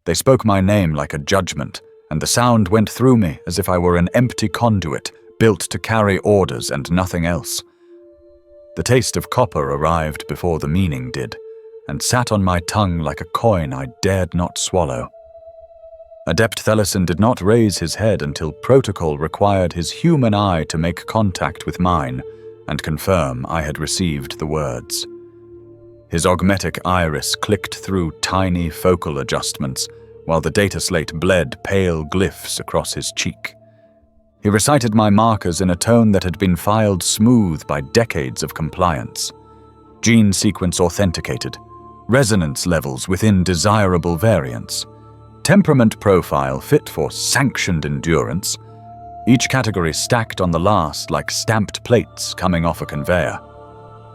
They spoke my name like a judgment, and the sound went through me as if I were an empty conduit built to carry orders and nothing else. The taste of copper arrived before the meaning did, and sat on my tongue like a coin I dared not swallow. Adept Thelison did not raise his head until protocol required his human eye to make contact with mine and confirm I had received the words. His augmetic iris clicked through tiny focal adjustments, while the data slate bled pale glyphs across his cheek. He recited my markers in a tone that had been filed smooth by decades of compliance. Gene sequence authenticated, resonance levels within desirable variance, temperament profile fit for sanctioned endurance, each category stacked on the last like stamped plates coming off a conveyor.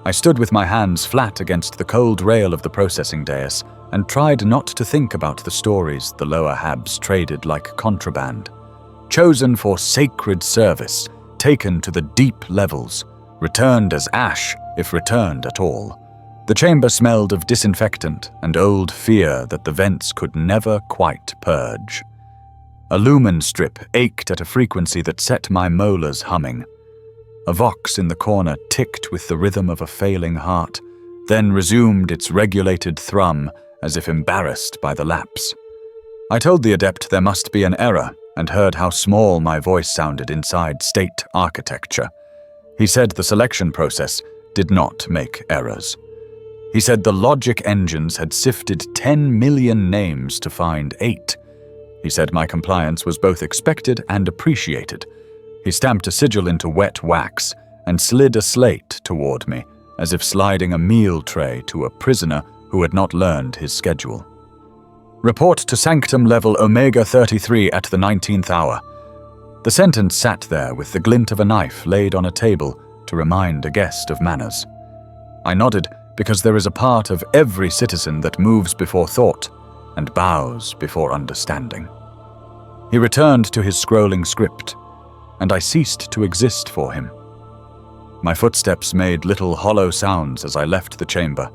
I stood with my hands flat against the cold rail of the processing dais and tried not to think about the stories the lower habs traded like contraband. Chosen for sacred service, taken to the deep levels, returned as ash if returned at all. The chamber smelled of disinfectant and old fear that the vents could never quite purge. A lumen strip ached at a frequency that set my molars humming. A vox in the corner ticked with the rhythm of a failing heart, then resumed its regulated thrum as if embarrassed by the lapse. I told the adept there must be an error and heard how small my voice sounded inside state architecture. He said the selection process did not make errors. He said the logic engines had sifted 10 million names to find 8. He said my compliance was both expected and appreciated. He stamped a sigil into wet wax and slid a slate toward me, as if sliding a meal tray to a prisoner who had not learned his schedule. Report to Sanctum level Omega 33 at the 19th hour. The sentence sat there with the glint of a knife laid on a table to remind a guest of manners. I nodded because there is a part of every citizen that moves before thought and bows before understanding. He returned to his scrolling script, and I ceased to exist for him. My footsteps made little hollow sounds as I left the chamber,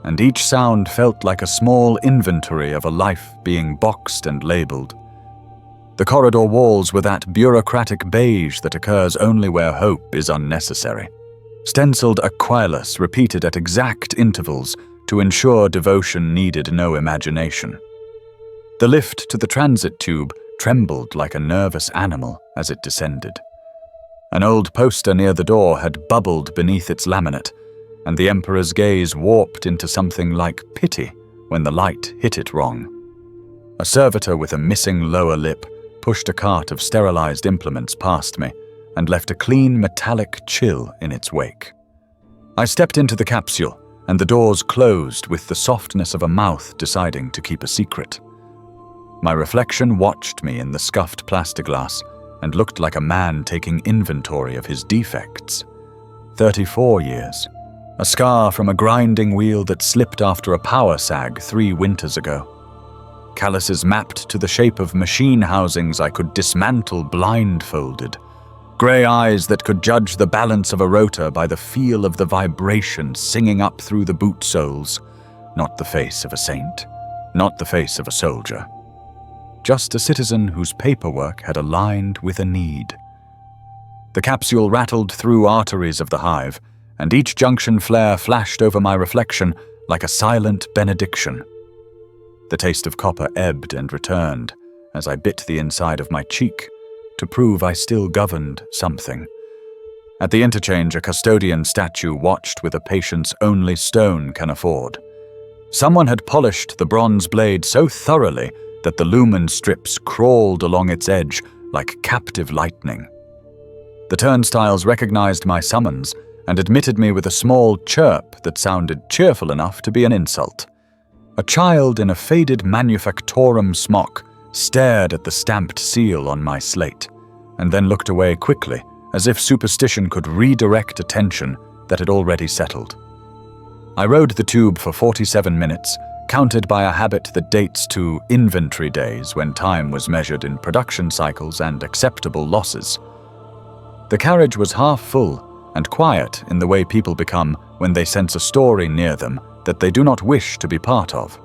and each sound felt like a small inventory of a life being boxed and labeled. The corridor walls were that bureaucratic beige that occurs only where hope is unnecessary. Stenciled Aquilas repeated at exact intervals to ensure devotion needed no imagination. The lift to the transit tube trembled like a nervous animal as it descended. An old poster near the door had bubbled beneath its laminate, and the Emperor's gaze warped into something like pity when the light hit it wrong. A servitor with a missing lower lip pushed a cart of sterilized implements past me and left a clean metallic chill in its wake. I stepped into the capsule, and the doors closed with the softness of a mouth deciding to keep a secret. My reflection watched me in the scuffed plastiglass and looked like a man taking inventory of his defects. 34 years. A scar from a grinding wheel that slipped after a power sag 3 winters ago. Calluses mapped to the shape of machine housings I could dismantle blindfolded. Grey eyes that could judge the balance of a rotor by the feel of the vibration singing up through the boot soles. Not the face of a saint, not the face of a soldier. Just a citizen whose paperwork had aligned with a need. The capsule rattled through arteries of the hive, and each junction flare flashed over my reflection like a silent benediction. The taste of copper ebbed and returned as I bit the inside of my cheek to prove I still governed something. At the interchange, a custodian statue watched with a patience only stone can afford. Someone had polished the bronze blade so thoroughly that the lumen strips crawled along its edge like captive lightning. The turnstiles recognized my summons and admitted me with a small chirp that sounded cheerful enough to be an insult. A child in a faded manufactorum smock stared at the stamped seal on my slate, and then looked away quickly, as if superstition could redirect attention that had already settled. I rode the tube for 47 minutes, counted by a habit that dates to inventory days when time was measured in production cycles and acceptable losses. The carriage was half full and quiet in the way people become when they sense a story near them that they do not wish to be part of.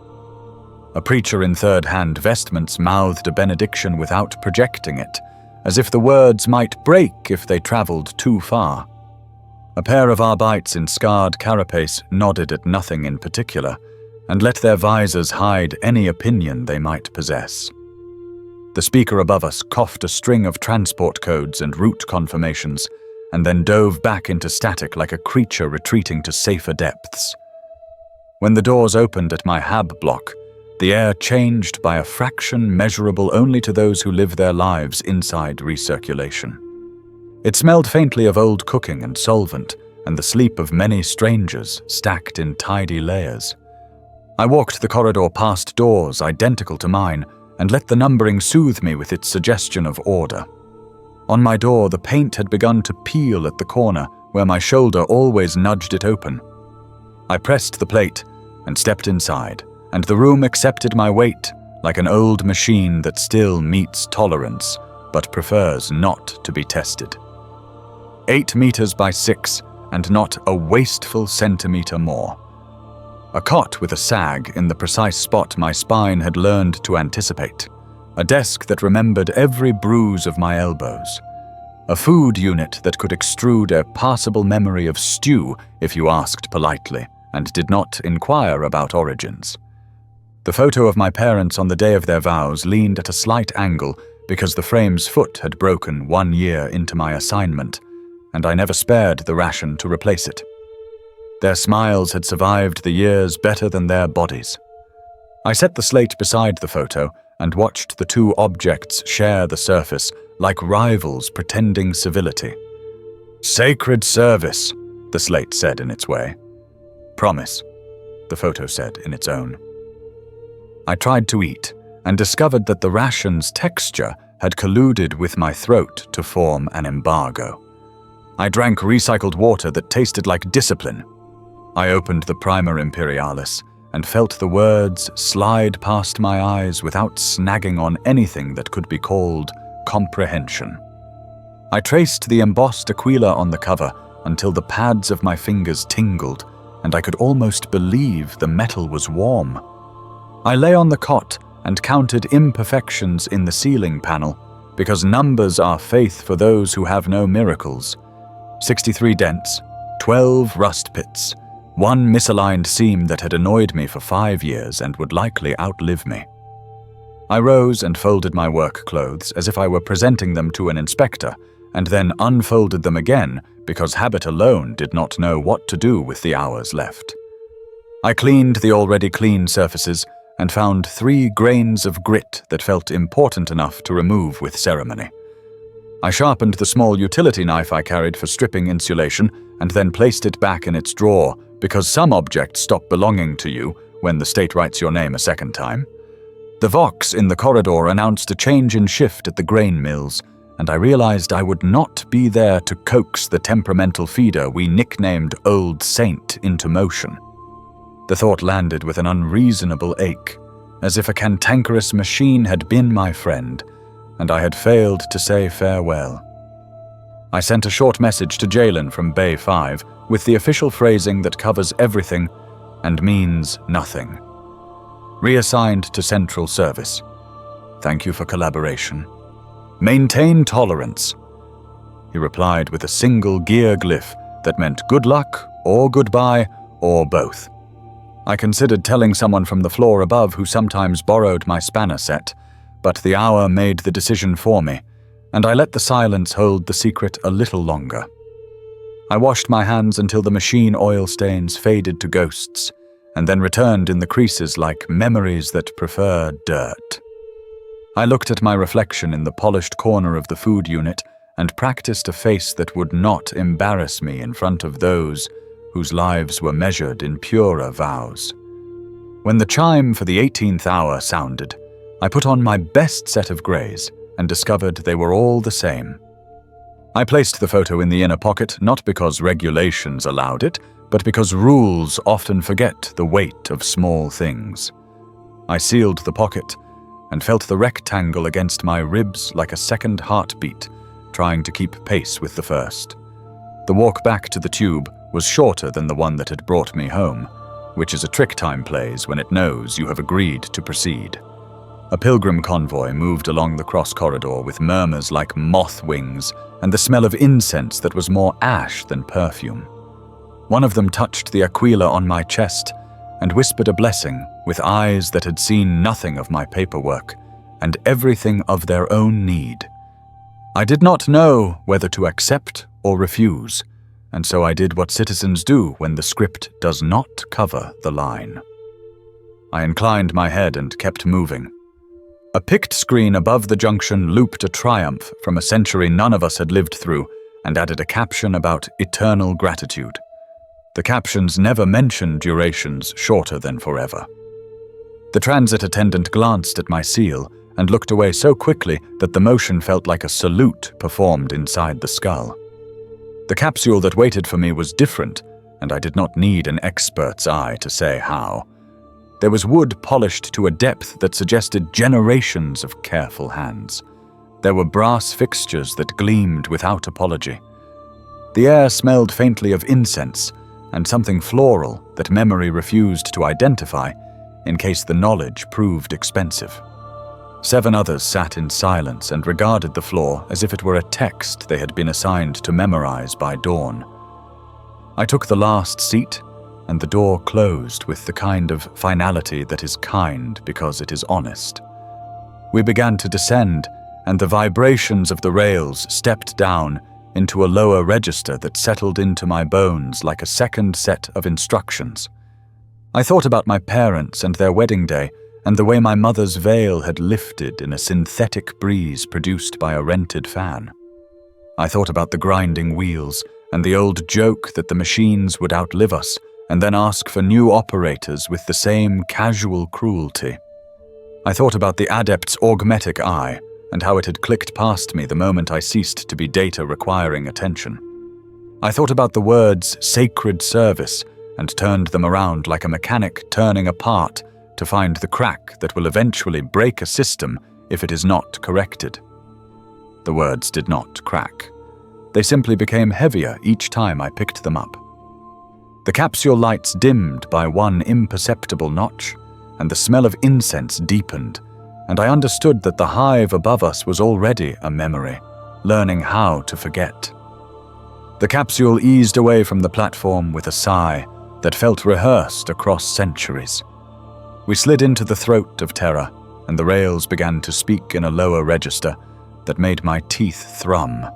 A preacher in third-hand vestments mouthed a benediction without projecting it, as if the words might break if they travelled too far. A pair of arbites in scarred carapace nodded at nothing in particular, and let their visors hide any opinion they might possess. The speaker above us coughed a string of transport codes and route confirmations, and then dove back into static like a creature retreating to safer depths. When the doors opened at my hab block, the air changed by a fraction measurable only to those who live their lives inside recirculation. It smelled faintly of old cooking and solvent, and the sleep of many strangers stacked in tidy layers. I walked the corridor past doors identical to mine, and let the numbering soothe me with its suggestion of order. On my door, the paint had begun to peel at the corner, where my shoulder always nudged it open. I pressed the plate and stepped inside, and the room accepted my weight like an old machine that still meets tolerance, but prefers not to be tested. 8 meters by 6, and not a wasteful centimeter more. A cot with a sag in the precise spot my spine had learned to anticipate. A desk that remembered every bruise of my elbows. A food unit that could extrude a passable memory of stew if you asked politely, and did not inquire about origins. The photo of my parents on the day of their vows leaned at a slight angle because the frame's foot had broken 1 year into my assignment, and I never spared the ration to replace it. Their smiles had survived the years better than their bodies. I set the slate beside the photo and watched the two objects share the surface like rivals pretending civility. "Sacred service," the slate said in its way. "Promise," the photo said in its own. I tried to eat and discovered that the ration's texture had colluded with my throat to form an embargo. I drank recycled water that tasted like discipline. I opened the Primer Imperialis and felt the words slide past my eyes without snagging on anything that could be called comprehension. I traced the embossed Aquila on the cover until the pads of my fingers tingled, and I could almost believe the metal was warm. I lay on the cot and counted imperfections in the ceiling panel, because numbers are faith for those who have no miracles. 63 dents, 12 rust pits, 1 misaligned seam that had annoyed me for 5 years and would likely outlive me. I rose and folded my work clothes as if I were presenting them to an inspector, and then unfolded them again because habit alone did not know what to do with the hours left. I cleaned the already clean surfaces and found 3 grains of grit that felt important enough to remove with ceremony. I sharpened the small utility knife I carried for stripping insulation and then placed it back in its drawer, because some objects stop belonging to you when the state writes your name a second time. The Vox in the corridor announced a change in shift at the grain mills, and I realized I would not be there to coax the temperamental feeder we nicknamed Old Saint into motion. The thought landed with an unreasonable ache, as if a cantankerous machine had been my friend, and I had failed to say farewell. I sent a short message to Jalen from Bay 5 with the official phrasing that covers everything and means nothing. Reassigned to Central Service. Thank you for collaboration. Maintain tolerance. He replied with a single gear glyph that meant good luck or goodbye or both. I considered telling someone from the floor above who sometimes borrowed my spanner set, but the hour made the decision for me, and I let the silence hold the secret a little longer. I washed my hands until the machine oil stains faded to ghosts, and then returned in the creases like memories that prefer dirt. I looked at my reflection in the polished corner of the food unit and practiced a face that would not embarrass me in front of those whose lives were measured in purer vows. When the chime for the 18th hour sounded, I put on my best set of greys and discovered they were all the same. I placed the photo in the inner pocket not because regulations allowed it, but because rules often forget the weight of small things. I sealed the pocket and felt the rectangle against my ribs like a second heartbeat, trying to keep pace with the first. The walk back to the tube was shorter than the one that had brought me home, which is a trick time plays when it knows you have agreed to proceed. A pilgrim convoy moved along the cross corridor with murmurs like moth wings and the smell of incense that was more ash than perfume. One of them touched the aquila on my chest and whispered a blessing with eyes that had seen nothing of my paperwork and everything of their own need. I did not know whether to accept or refuse, and so I did what citizens do when the script does not cover the line. I inclined my head and kept moving. A pict screen above the junction looped a triumph from a century none of us had lived through and added a caption about eternal gratitude. The captions never mentioned durations shorter than forever. The transit attendant glanced at my seal and looked away so quickly that the motion felt like a salute performed inside the skull. The capsule that waited for me was different, and I did not need an expert's eye to say how. There was wood polished to a depth that suggested generations of careful hands. There were brass fixtures that gleamed without apology. The air smelled faintly of incense and something floral that memory refused to identify in case the knowledge proved expensive. 7 others sat in silence and regarded the floor as if it were a text they had been assigned to memorize by dawn. I took the last seat, and the door closed with the kind of finality that is kind because it is honest. We began to descend, and the vibrations of the rails stepped down into a lower register that settled into my bones like a second set of instructions. I thought about my parents and their wedding day, and the way my mother's veil had lifted in a synthetic breeze produced by a rented fan. I thought about the grinding wheels and the old joke that the machines would outlive us and then ask for new operators with the same casual cruelty. I thought about the adept's augmetic eye and how it had clicked past me the moment I ceased to be data requiring attention. I thought about the words sacred service and turned them around like a mechanic turning a part to find the crack that will eventually break a system if it is not corrected. The words did not crack. They simply became heavier each time I picked them up. The capsule lights dimmed by one imperceptible notch, and the smell of incense deepened, and I understood that the hive above us was already a memory, learning how to forget. The capsule eased away from the platform with a sigh that felt rehearsed across centuries. We slid into the throat of terror, and the rails began to speak in a lower register that made my teeth thrum.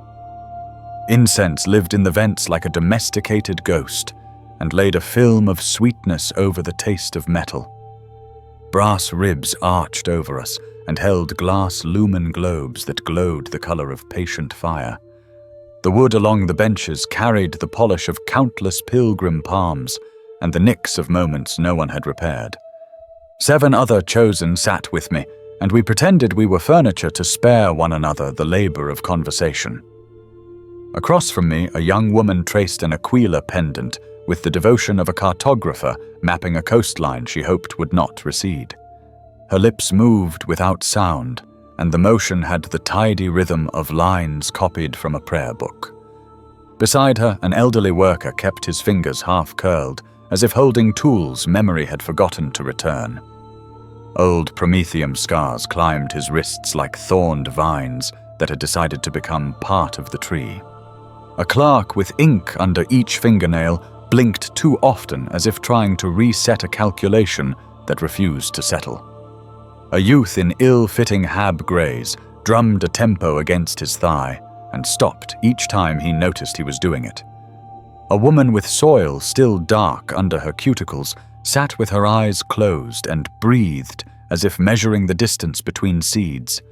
Incense lived in the vents like a domesticated ghost, and laid a film of sweetness over the taste of metal. Brass ribs arched over us and held glass lumen globes that glowed the color of patient fire. The wood along the benches carried the polish of countless pilgrim palms and the nicks of moments no one had repaired. 7 other chosen sat with me, and we pretended we were furniture to spare one another the labor of conversation. Across from me, a young woman traced an aquila pendant with the devotion of a cartographer mapping a coastline she hoped would not recede. Her lips moved without sound, and the motion had the tidy rhythm of lines copied from a prayer book. Beside her, an elderly worker kept his fingers half-curled, as if holding tools memory had forgotten to return. Old promethium scars climbed his wrists like thorned vines that had decided to become part of the tree. A clerk with ink under each fingernail blinked too often as if trying to reset a calculation that refused to settle. A youth in ill-fitting hab greys drummed a tempo against his thigh and stopped each time he noticed he was doing it. A woman with soil still dark under her cuticles sat with her eyes closed and breathed as if measuring the distance between seeds.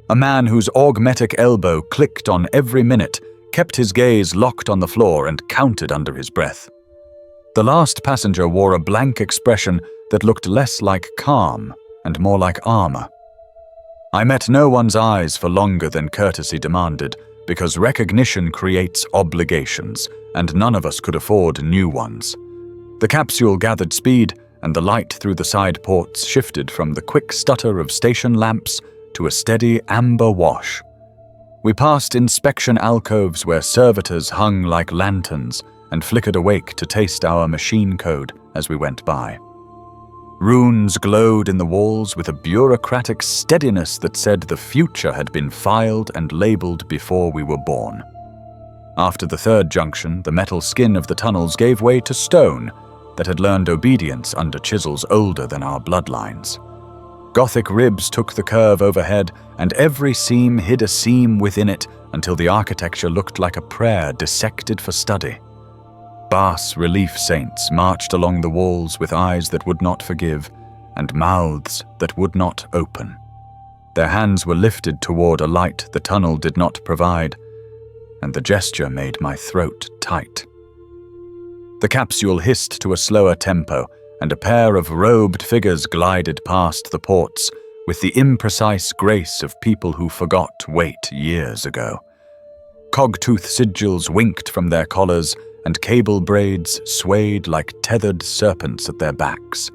A man whose augmetic elbow clicked on every minute kept his gaze locked on the floor and counted under his breath. The last passenger wore a blank expression that looked less like calm and more like armor. I met no one's eyes for longer than courtesy demanded, because recognition creates obligations, and none of us could afford new ones. The capsule gathered speed, and the light through the side ports shifted from the quick stutter of station lamps to a steady amber wash. We passed inspection alcoves where servitors hung like lanterns and flickered awake to taste our machine code as we went by. Runes glowed in the walls with a bureaucratic steadiness that said the future had been filed and labeled before we were born. After the third junction, the metal skin of the tunnels gave way to stone that had learned obedience under chisels older than our bloodlines. Gothic ribs took the curve overhead, and every seam hid a seam within it until the architecture looked like a prayer dissected for study. Bas-relief saints marched along the walls with eyes that would not forgive and mouths that would not open. Their hands were lifted toward a light the tunnel did not provide, and the gesture made my throat tight. The capsule hissed to a slower tempo, and a pair of robed figures glided past the ports with the imprecise grace of people who forgot weight years ago. Cogtooth sigils winked from their collars, and cable braids swayed like tethered serpents at their backs.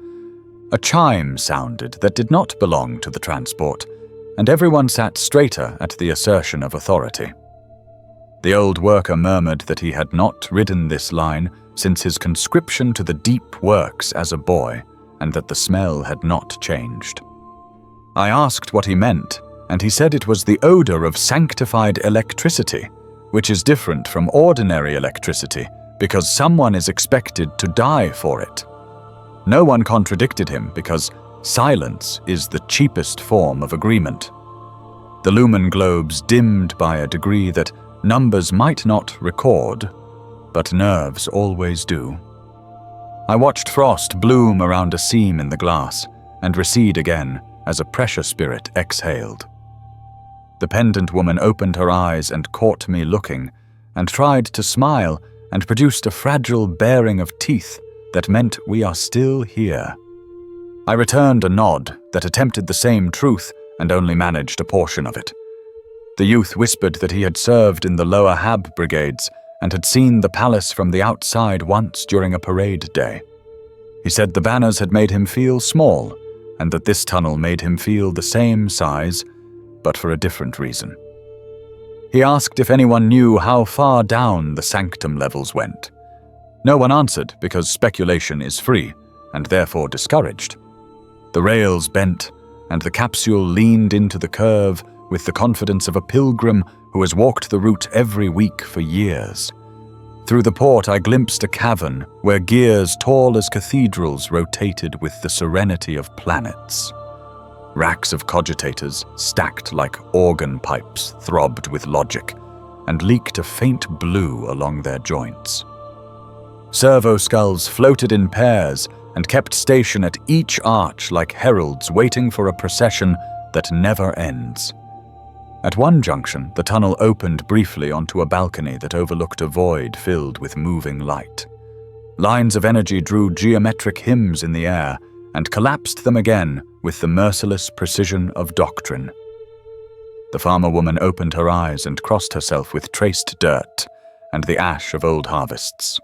A chime sounded that did not belong to the transport, and everyone sat straighter at the assertion of authority. The old worker murmured that he had not ridden this line since his conscription to the deep works as a boy, and that the smell had not changed. I asked what he meant, and he said it was the odor of sanctified electricity, which is different from ordinary electricity because someone is expected to die for it. No one contradicted him because silence is the cheapest form of agreement. The lumen globes dimmed by a degree that numbers might not record, but nerves always do. I watched frost bloom around a seam in the glass and recede again as a pressure spirit exhaled. The pendant woman opened her eyes and caught me looking, and tried to smile and produced a fragile baring of teeth that meant we are still here. I returned a nod that attempted the same truth and only managed a portion of it. The youth whispered that he had served in the lower Hab brigades and had seen the palace from the outside once during a parade day. He said the banners had made him feel small, and that this tunnel made him feel the same size, but for a different reason. He asked if anyone knew how far down the sanctum levels went. No one answered because speculation is free, and therefore discouraged. The rails bent, and the capsule leaned into the curve with the confidence of a pilgrim who has walked the route every week for years. Through the port I glimpsed a cavern where gears tall as cathedrals rotated with the serenity of planets. Racks of cogitators, stacked like organ pipes, throbbed with logic, and leaked a faint blue along their joints. Servo skulls floated in pairs and kept station at each arch like heralds waiting for a procession that never ends. At one junction, the tunnel opened briefly onto a balcony that overlooked a void filled with moving light. Lines of energy drew geometric hymns in the air and collapsed them again with the merciless precision of doctrine. The farmer woman opened her eyes and crossed herself with traced dirt and the ash of old harvests.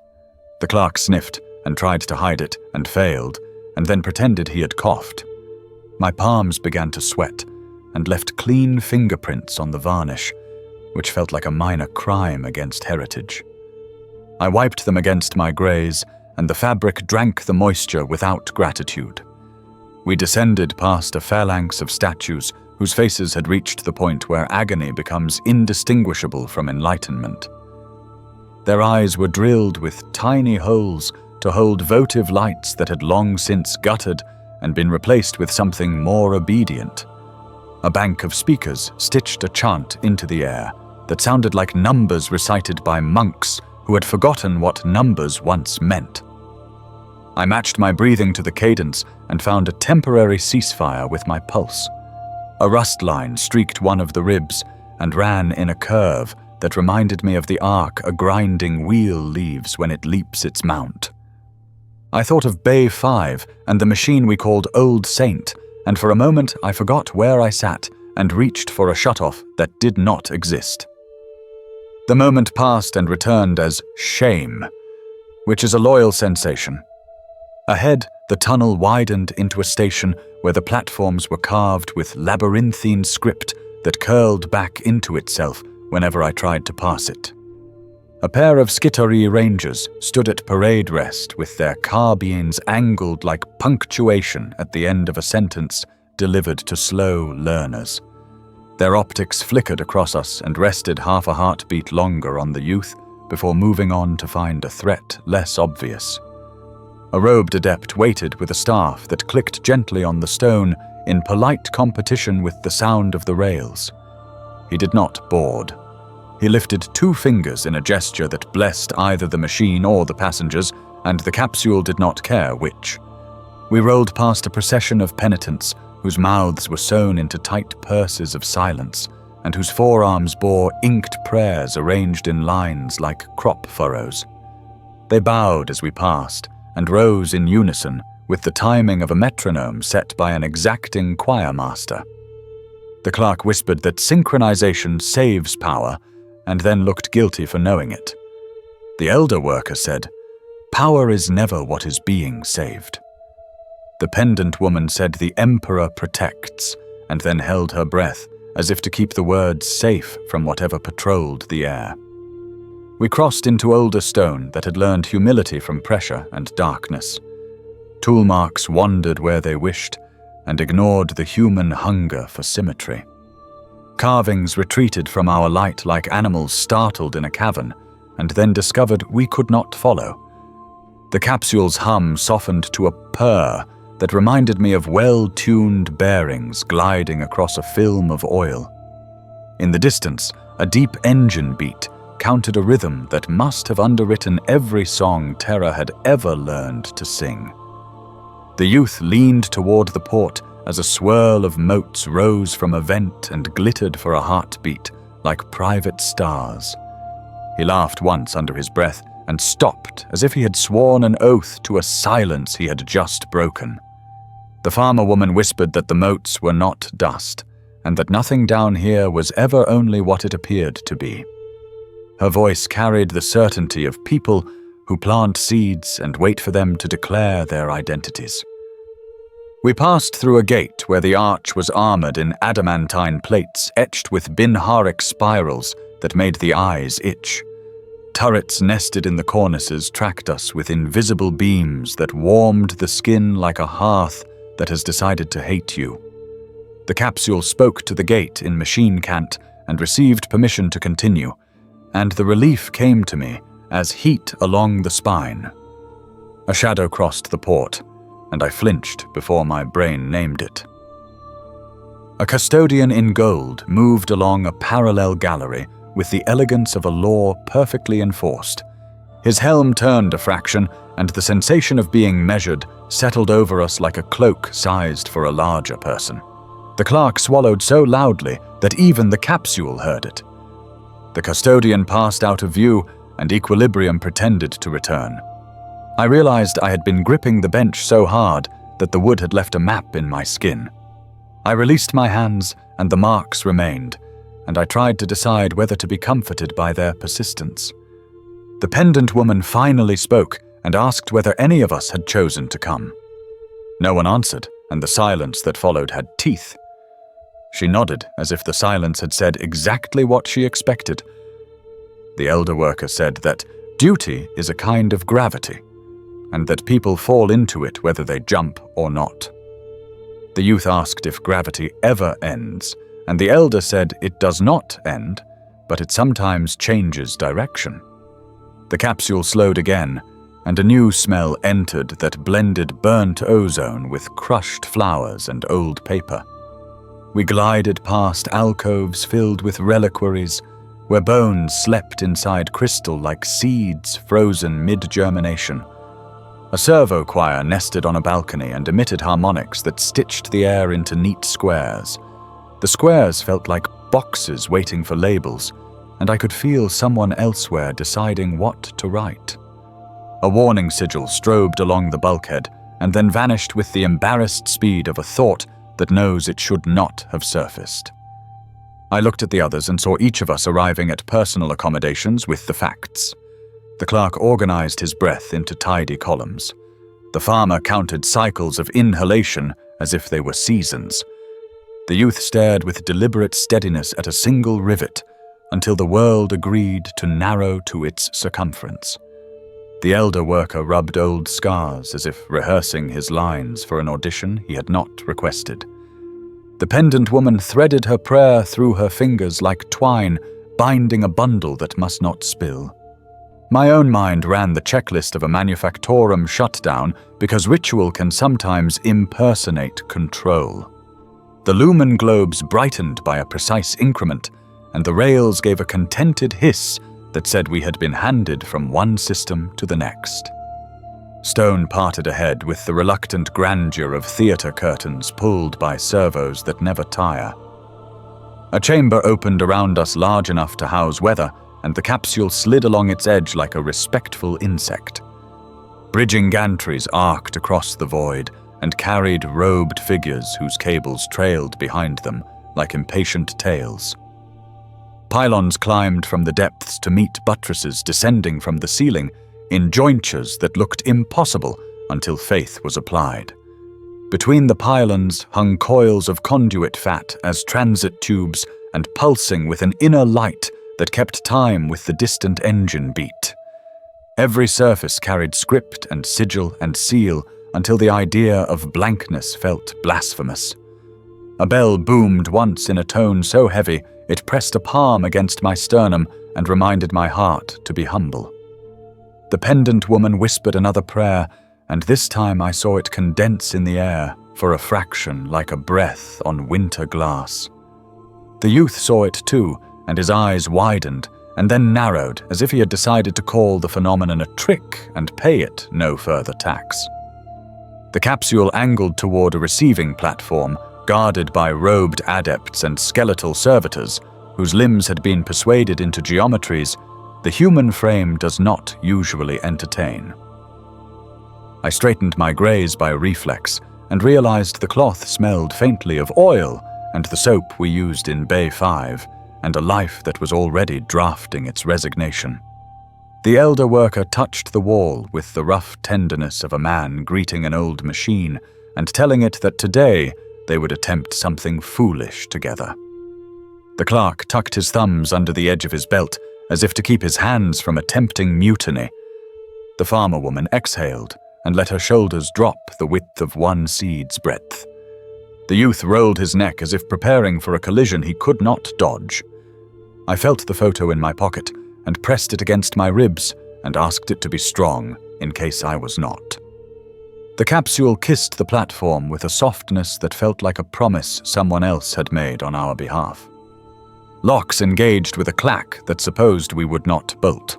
The clerk sniffed and tried to hide it and failed, and then pretended he had coughed. My palms began to sweat and left clean fingerprints on the varnish, which felt like a minor crime against heritage. I wiped them against my greys, and the fabric drank the moisture without gratitude. We descended past a phalanx of statues whose faces had reached the point where agony becomes indistinguishable from enlightenment. Their eyes were drilled with tiny holes to hold votive lights that had long since guttered and been replaced with something more obedient. A bank of speakers stitched a chant into the air that sounded like numbers recited by monks who had forgotten what numbers once meant. I matched my breathing to the cadence and found a temporary ceasefire with my pulse. A rust line streaked one of the ribs and ran in a curve that reminded me of the arc a grinding wheel leaves when it leaps its mount. I thought of Bay 5 and the machine we called Old Saint, and for a moment I forgot where I sat and reached for a shutoff that did not exist. The moment passed and returned as shame, which is a loyal sensation. Ahead, the tunnel widened into a station where the platforms were carved with labyrinthine script that curled back into itself whenever I tried to pass it. A pair of Skittery Rangers stood at parade rest with their carbines angled like punctuation at the end of a sentence delivered to slow learners. Their optics flickered across us and rested half a heartbeat longer on the youth before moving on to find a threat less obvious. A robed adept waited with a staff that clicked gently on the stone in polite competition with the sound of the rails. He did not board. He lifted 2 fingers in a gesture that blessed either the machine or the passengers, and the capsule did not care which. We rolled past a procession of penitents whose mouths were sewn into tight purses of silence, and whose forearms bore inked prayers arranged in lines like crop furrows. They bowed as we passed, and rose in unison with the timing of a metronome set by an exacting choir master. The clerk whispered that synchronization saves power, and then looked guilty for knowing it. The elder worker said, "Power is never what is being saved." The pendant woman said the emperor protects, and then held her breath as if to keep the words safe from whatever patrolled the air. We crossed into older stone that had learned humility from pressure and darkness. Tool marks wandered where they wished and ignored the human hunger for symmetry. Carvings retreated from our light like animals startled in a cavern, and then discovered we could not follow. The capsule's hum softened to a purr that reminded me of well-tuned bearings gliding across a film of oil. In the distance, a deep engine beat counted a rhythm that must have underwritten every song Terra had ever learned to sing. The youth leaned toward the port as a swirl of motes rose from a vent and glittered for a heartbeat like private stars. He laughed once under his breath and stopped as if he had sworn an oath to a silence he had just broken. The farmer woman whispered that the motes were not dust, and that nothing down here was ever only what it appeared to be. Her voice carried the certainty of people who plant seeds and wait for them to declare their identities. We passed through a gate where the arch was armored in adamantine plates etched with Binharic spirals that made the eyes itch. Turrets nested in the cornices tracked us with invisible beams that warmed the skin like a hearth that has decided to hate you. The capsule spoke to the gate in machine cant and received permission to continue, and the relief came to me as heat along the spine. A shadow crossed the port, and I flinched before my brain named it. A custodian in gold moved along a parallel gallery with the elegance of a law perfectly enforced. His helm turned a fraction, and the sensation of being measured settled over us like a cloak sized for a larger person. The clerk swallowed so loudly that even the capsule heard it. The custodian passed out of view, and equilibrium pretended to return. I realized I had been gripping the bench so hard that the wood had left a map in my skin. I released my hands, and the marks remained, and I tried to decide whether to be comforted by their persistence. The pendant woman finally spoke and asked whether any of us had chosen to come. No one answered, and the silence that followed had teeth. She nodded as if the silence had said exactly what she expected. The elder worker said that duty is a kind of gravity, and that people fall into it whether they jump or not. The youth asked if gravity ever ends, and the elder said it does not end, but it sometimes changes direction. The capsule slowed again, and a new smell entered that blended burnt ozone with crushed flowers and old paper. We glided past alcoves filled with reliquaries, where bones slept inside crystal like seeds frozen mid-germination. A servo choir nested on a balcony and emitted harmonics that stitched the air into neat squares. The squares felt like boxes waiting for labels, and I could feel someone elsewhere deciding what to write. A warning sigil strobed along the bulkhead and then vanished with the embarrassed speed of a thought that knows it should not have surfaced. I looked at the others and saw each of us arriving at personal accommodations with the facts. The clerk organized his breath into tidy columns. The farmer counted cycles of inhalation as if they were seasons. The youth stared with deliberate steadiness at a single rivet, until the world agreed to narrow to its circumference. The elder worker rubbed old scars as if rehearsing his lines for an audition he had not requested. The pendant woman threaded her prayer through her fingers like twine, binding a bundle that must not spill. My own mind ran the checklist of a manufactorum shutdown because ritual can sometimes impersonate control. The lumen globes brightened by a precise increment, and the rails gave a contented hiss that said we had been handed from one system to the next. Stone parted ahead with the reluctant grandeur of theater curtains pulled by servos that never tire. A chamber opened around us large enough to house weather, and the capsule slid along its edge like a respectful insect. Bridging gantries arced across the void and carried robed figures whose cables trailed behind them like impatient tails. Pylons climbed from the depths to meet buttresses descending from the ceiling in jointures that looked impossible until faith was applied. Between the pylons hung coils of conduit fat as transit tubes and pulsing with an inner light that kept time with the distant engine beat. Every surface carried script and sigil and seal until the idea of blankness felt blasphemous. A bell boomed once in a tone so heavy it pressed a palm against my sternum and reminded my heart to be humble. The pendant woman whispered another prayer, and this time I saw it condense in the air for a fraction like a breath on winter glass. The youth saw it too, and his eyes widened and then narrowed as if he had decided to call the phenomenon a trick and pay it no further tax. The capsule angled toward a receiving platform guarded by robed adepts and skeletal servitors whose limbs had been persuaded into geometries the human frame does not usually entertain. I straightened my graze by reflex and realized the cloth smelled faintly of oil and the soap we used in Bay 5, and a life that was already drafting its resignation. The elder worker touched the wall with the rough tenderness of a man greeting an old machine and telling it that today they would attempt something foolish together. The clerk tucked his thumbs under the edge of his belt as if to keep his hands from attempting mutiny. The farmer woman exhaled and let her shoulders drop the width of one seed's breadth. The youth rolled his neck as if preparing for a collision he could not dodge. I felt the photo in my pocket and pressed it against my ribs and asked it to be strong in case I was not. The capsule kissed the platform with a softness that felt like a promise someone else had made on our behalf. Locks engaged with a clack that supposed we would not bolt.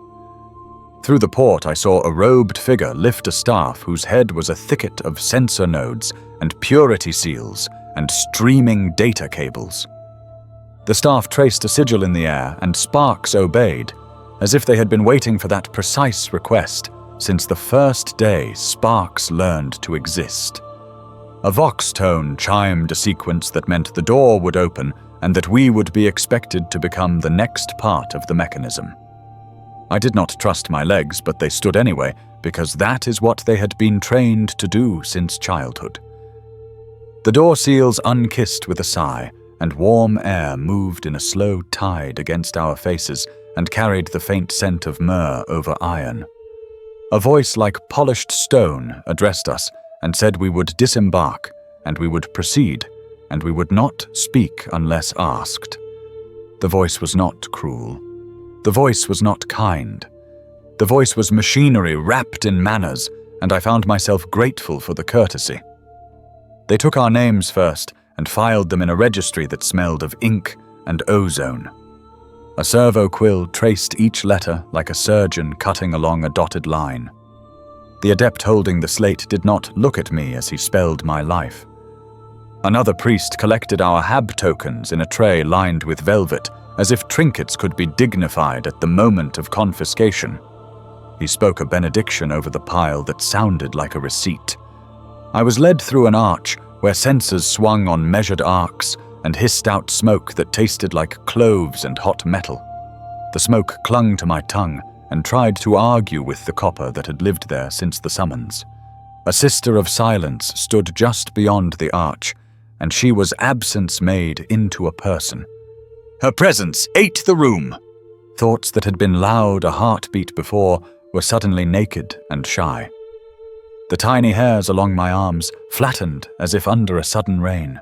Through the port I saw a robed figure lift a staff whose head was a thicket of sensor nodes and purity seals and streaming data cables. The staff traced a sigil in the air, and sparks obeyed, as if they had been waiting for that precise request since the first day sparks learned to exist. A vox tone chimed a sequence that meant the door would open and that we would be expected to become the next part of the mechanism. I did not trust my legs, but they stood anyway, because that is what they had been trained to do since childhood. The door seals unkissed with a sigh, and warm air moved in a slow tide against our faces and carried the faint scent of myrrh over iron. A voice like polished stone addressed us and said we would disembark, and we would proceed, and we would not speak unless asked. The voice was not cruel. The voice was not kind. The voice was machinery wrapped in manners, and I found myself grateful for the courtesy. They took our names first and filed them in a registry that smelled of ink and ozone. A servo quill traced each letter like a surgeon cutting along a dotted line. The adept holding the slate did not look at me as he spelled my life. Another priest collected our hab tokens in a tray lined with velvet, as if trinkets could be dignified at the moment of confiscation. He spoke a benediction over the pile that sounded like a receipt. I was led through an arch where censers swung on measured arcs and hissed out smoke that tasted like cloves and hot metal. The smoke clung to my tongue and tried to argue with the copper that had lived there since the summons. A sister of silence stood just beyond the arch, and she was absence made into a person. Her presence ate the room. Thoughts that had been loud a heartbeat before were suddenly naked and shy. The tiny hairs along my arms flattened as if under a sudden rain.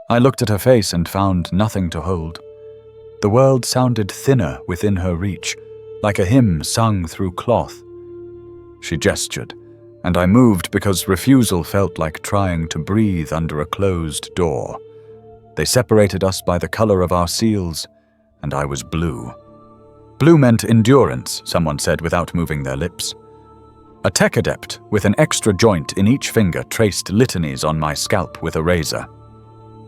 I looked at her face and found nothing to hold. The world sounded thinner within her reach, like a hymn sung through cloth. She gestured, and I moved because refusal felt like trying to breathe under a closed door. They separated us by the color of our seals, and I was blue. Blue meant endurance, someone said without moving their lips. A tech adept with an extra joint in each finger traced litanies on my scalp with a razor.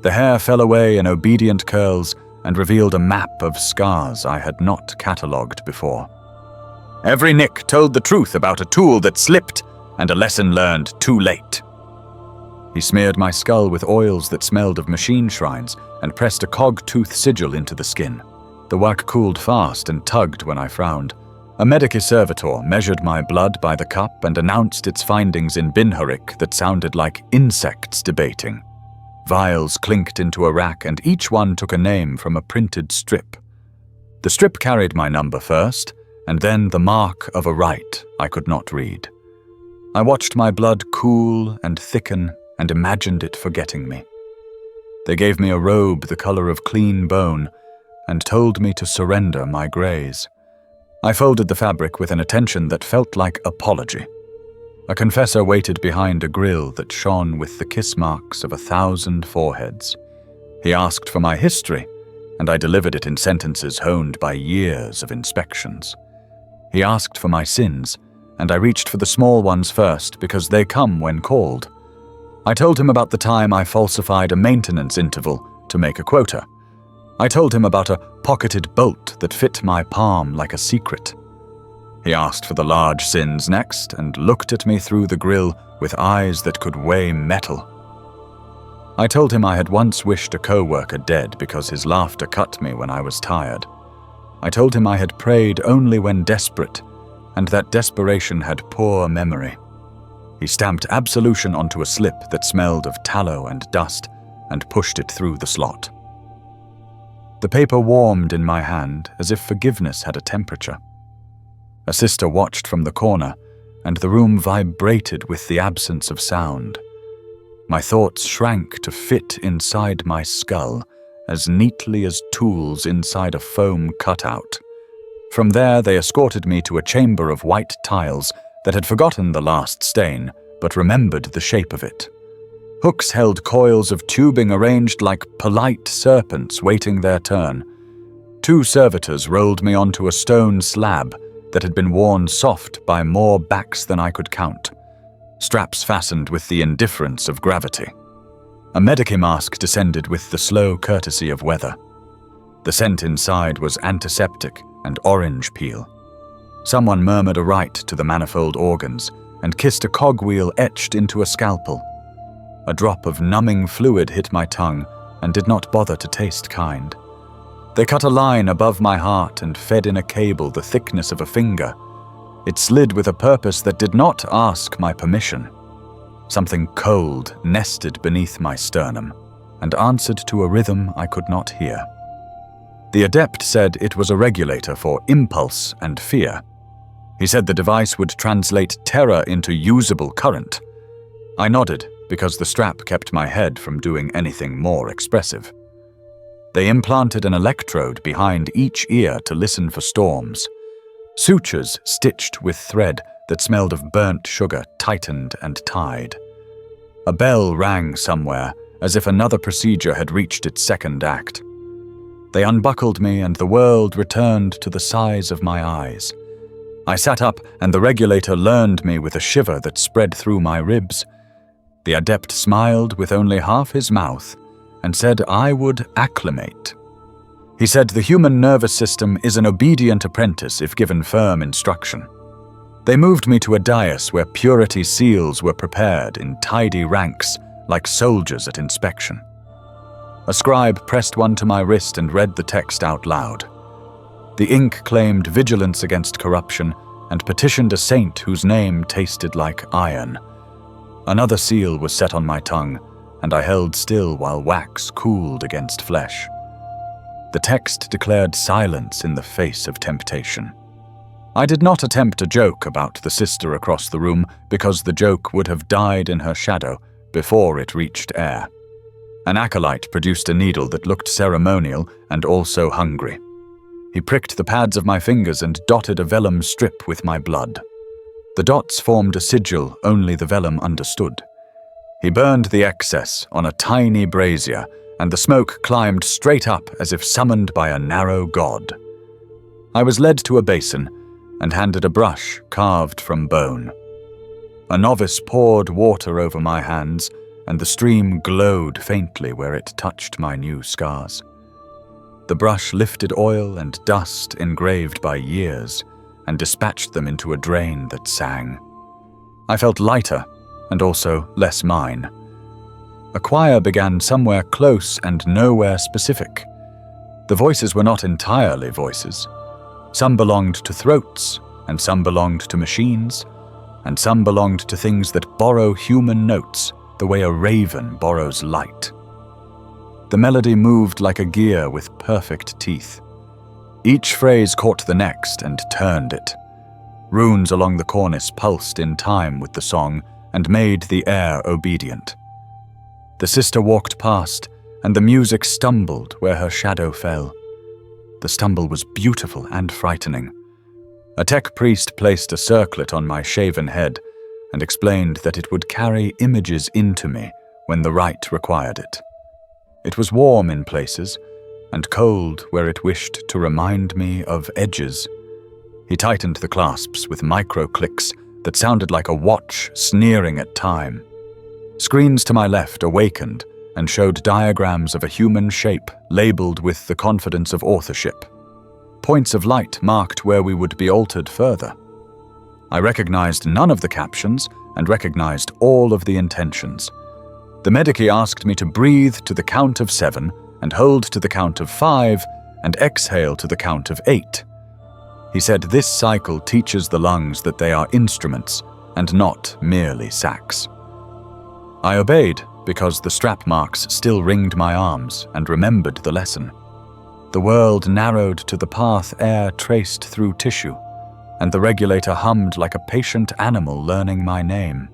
The hair fell away in obedient curls and revealed a map of scars I had not catalogued before. Every nick told the truth about a tool that slipped and a lesson learned too late. He smeared my skull with oils that smelled of machine shrines and pressed a cog-tooth sigil into the skin. The work cooled fast and tugged when I frowned. A medici servitor measured my blood by the cup and announced its findings in Binharik that sounded like insects debating. Vials clinked into a rack and each one took a name from a printed strip. The strip carried my number first, and then the mark of a rite I could not read. I watched my blood cool and thicken and imagined it forgetting me. They gave me a robe the color of clean bone and told me to surrender my grays. I folded the fabric with an attention that felt like apology. A confessor waited behind a grill that shone with the kiss marks of 1,000 foreheads. He asked for my history, and I delivered it in sentences honed by years of inspections. He asked for my sins, and I reached for the small ones first because they come when called. I told him about the time I falsified a maintenance interval to make a quota. I told him about a pocketed bolt that fit my palm like a secret. He asked for the large sins next and looked at me through the grill with eyes that could weigh metal. I told him I had once wished a co-worker dead because his laughter cut me when I was tired. I told him I had prayed only when desperate, and that desperation had poor memory. He stamped absolution onto a slip that smelled of tallow and dust and pushed it through the slot. The paper warmed in my hand as if forgiveness had a temperature. A sister watched from the corner, and the room vibrated with the absence of sound. My thoughts shrank to fit inside my skull, as neatly as tools inside a foam cutout. From there, they escorted me to a chamber of white tiles that had forgotten the last stain, but remembered the shape of it. Hooks held coils of tubing arranged like polite serpents waiting their turn. 2 servitors rolled me onto a stone slab that had been worn soft by more backs than I could count. Straps fastened with the indifference of gravity. A medici mask descended with the slow courtesy of weather. The scent inside was antiseptic and orange peel. Someone murmured a rite to the manifold organs and kissed a cogwheel etched into a scalpel. A drop of numbing fluid hit my tongue and did not bother to taste kind. They cut a line above my heart and fed in a cable the thickness of a finger. It slid with a purpose that did not ask my permission. Something cold nested beneath my sternum and answered to a rhythm I could not hear. The adept said it was a regulator for impulse and fear. He said the device would translate terror into usable current. I nodded because the strap kept my head from doing anything more expressive. They implanted an electrode behind each ear to listen for storms. Sutures stitched with thread that smelled of burnt sugar tightened and tied. A bell rang somewhere, as if another procedure had reached its second act. They unbuckled me and the world returned to the size of my eyes. I sat up and the regulator learned me with a shiver that spread through my ribs. The adept smiled with only half his mouth and said I would acclimate. He said the human nervous system is an obedient apprentice if given firm instruction. They moved me to a dais where purity seals were prepared in tidy ranks like soldiers at inspection. A scribe pressed one to my wrist and read the text out loud. The ink claimed vigilance against corruption and petitioned a saint whose name tasted like iron. Another seal was set on my tongue, and I held still while wax cooled against flesh. The text declared silence in the face of temptation. I did not attempt a joke about the sister across the room because the joke would have died in her shadow before it reached air. An acolyte produced a needle that looked ceremonial and also hungry. He pricked the pads of my fingers and dotted a vellum strip with my blood. The dots formed a sigil only the vellum understood. He burned the excess on a tiny brazier, and the smoke climbed straight up as if summoned by a narrow god. I was led to a basin and handed a brush carved from bone. A novice poured water over my hands, and the stream glowed faintly where it touched my new scars. The brush lifted oil and dust engraved by years and dispatched them into a drain that sang. I felt lighter and also less mine. A choir began somewhere close and nowhere specific. The voices were not entirely voices. Some belonged to throats, and some belonged to machines, and some belonged to things that borrow human notes the way a raven borrows light. The melody moved like a gear with perfect teeth. Each phrase caught the next and turned it. Runes along the cornice pulsed in time with the song and made the air obedient. The sister walked past, and the music stumbled where her shadow fell. The stumble was beautiful and frightening. A tech priest placed a circlet on my shaven head and explained that it would carry images into me when the rite required it. It was warm in places, and cold where it wished to remind me of edges. He tightened the clasps with micro-clicks that sounded like a watch sneering at time. Screens to my left awakened and showed diagrams of a human shape labeled with the confidence of authorship. Points of light marked where we would be altered further. I recognized none of the captions and recognized all of the intentions. The Medici asked me to breathe to the count of 7 and hold to the count of 5 and exhale to the count of 8. He said this cycle teaches the lungs that they are instruments and not merely sacs. I obeyed because the strap marks still ringed my arms and remembered the lesson. The world narrowed to the path air traced through tissue, and the regulator hummed like a patient animal learning my name.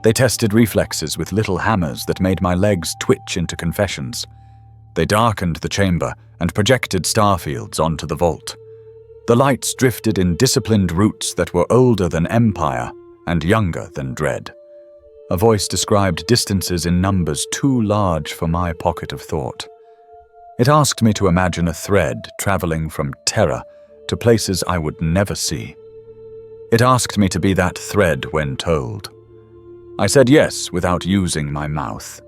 They tested reflexes with little hammers that made my legs twitch into confessions. They darkened the chamber and projected starfields onto the vault. The lights drifted in disciplined routes that were older than empire and younger than dread. A voice described distances in numbers too large for my pocket of thought. It asked me to imagine a thread traveling from terror to places I would never see. It asked me to be that thread when told. I said yes without using my mouth.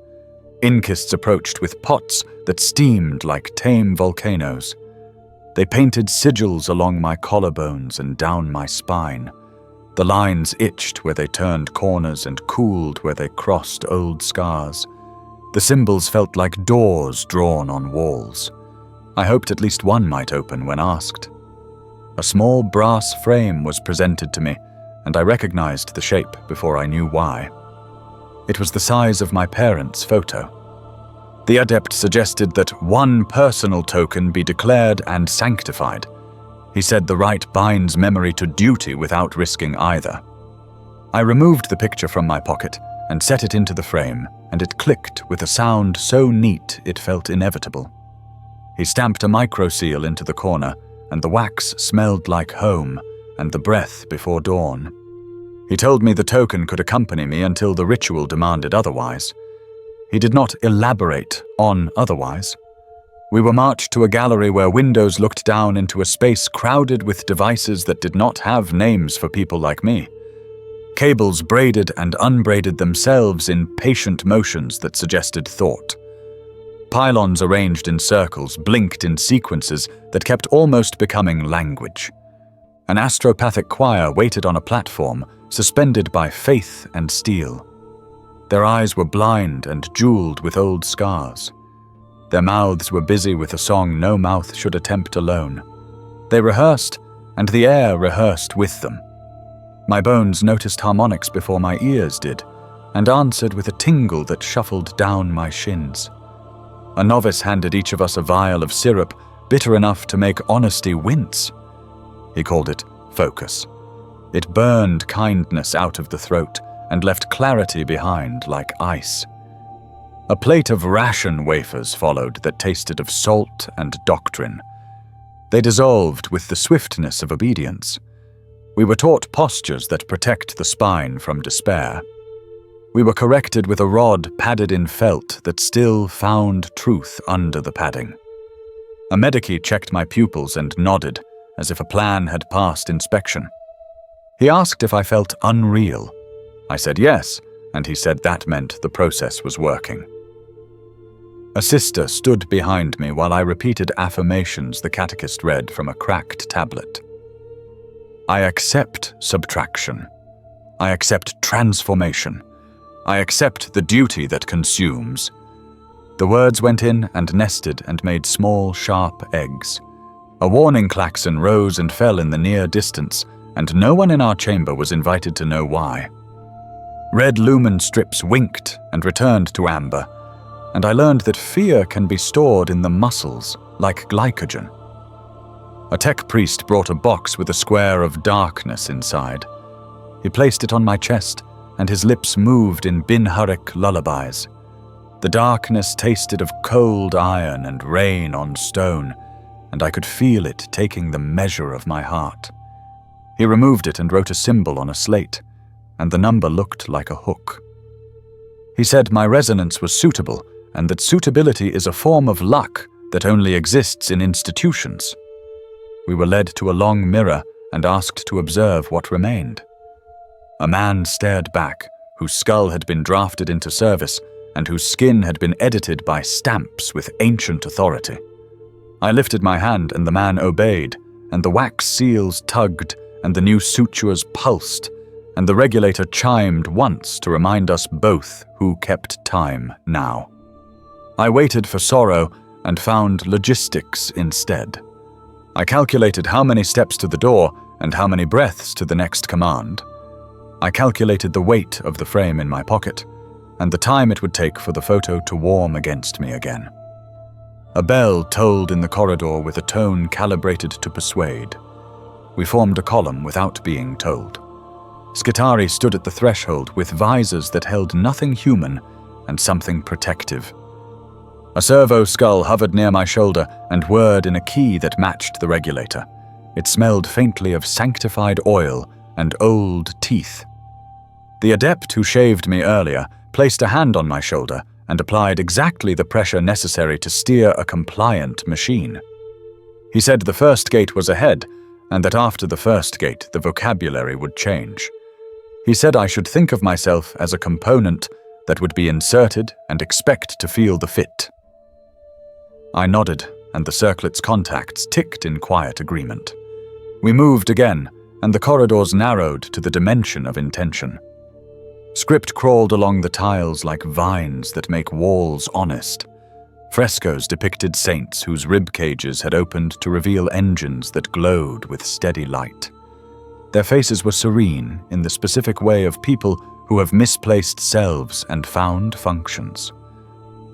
Inkists approached with pots that steamed like tame volcanoes. They painted sigils along my collarbones and down my spine. The lines itched where they turned corners and cooled where they crossed old scars. The symbols felt like doors drawn on walls. I hoped at least one might open when asked. A small brass frame was presented to me, and I recognized the shape before I knew why. It was the size of my parents' photo. The adept suggested that one personal token be declared and sanctified. He said the rite binds memory to duty without risking either. I removed the picture from my pocket and set it into the frame, and it clicked with a sound so neat it felt inevitable. He stamped a micro-seal into the corner, and the wax smelled like home and the breath before dawn. He told me the token could accompany me until the ritual demanded otherwise. He did not elaborate on otherwise. We were marched to a gallery where windows looked down into a space crowded with devices that did not have names for people like me. Cables braided and unbraided themselves in patient motions that suggested thought. Pylons arranged in circles blinked in sequences that kept almost becoming language. An astropathic choir waited on a platform, suspended by faith and steel. Their eyes were blind and jeweled with old scars. Their mouths were busy with a song no mouth should attempt alone. They rehearsed, and the air rehearsed with them. My bones noticed harmonics before my ears did, and answered with a tingle that shuffled down my shins. A novice handed each of us a vial of syrup bitter enough to make honesty wince. He called it focus. It burned kindness out of the throat and left clarity behind like ice. A plate of ration wafers followed that tasted of salt and doctrine. They dissolved with the swiftness of obedience. We were taught postures that protect the spine from despair. We were corrected with a rod padded in felt that still found truth under the padding. A medici checked my pupils and nodded, as if a plan had passed inspection. He asked if I felt unreal. I said yes, and he said that meant the process was working. A sister stood behind me while I repeated affirmations the catechist read from a cracked tablet. I accept subtraction. I accept transformation. I accept the duty that consumes. The words went in and nested and made small, sharp eggs. A warning klaxon rose and fell in the near distance, and no one in our chamber was invited to know why. Red lumen strips winked and returned to amber, and I learned that fear can be stored in the muscles like glycogen. A tech priest brought a box with a square of darkness inside. He placed it on my chest, and his lips moved in Bin-Hurik lullabies. The darkness tasted of cold iron and rain on stone, and I could feel it taking the measure of my heart. He removed it and wrote a symbol on a slate, and the number looked like a hook. He said my resonance was suitable, and that suitability is a form of luck that only exists in institutions. We were led to a long mirror and asked to observe what remained. A man stared back, whose skull had been drafted into service and whose skin had been edited by stamps with ancient authority. I lifted my hand and the man obeyed, and the wax seals tugged and the new sutures pulsed, and the regulator chimed once to remind us both who kept time now. I waited for sorrow and found logistics instead. I calculated how many steps to the door and how many breaths to the next command. I calculated the weight of the frame in my pocket and the time it would take for the photo to warm against me again. A bell tolled in the corridor with a tone calibrated to persuade. We formed a column without being told. Skitari stood at the threshold with visors that held nothing human and something protective. A servo skull hovered near my shoulder and whirred in a key that matched the regulator. It smelled faintly of sanctified oil and old teeth. The adept who shaved me earlier placed a hand on my shoulder and applied exactly the pressure necessary to steer a compliant machine. He said the first gate was ahead, and that after the first gate the vocabulary would change. He said I should think of myself as a component that would be inserted and expect to feel the fit. I nodded, and the circlet's contacts ticked in quiet agreement. We moved again, and the corridors narrowed to the dimension of intention. Script crawled along the tiles like vines that make walls honest. Frescoes depicted saints whose rib cages had opened to reveal engines that glowed with steady light. Their faces were serene in the specific way of people who have misplaced selves and found functions.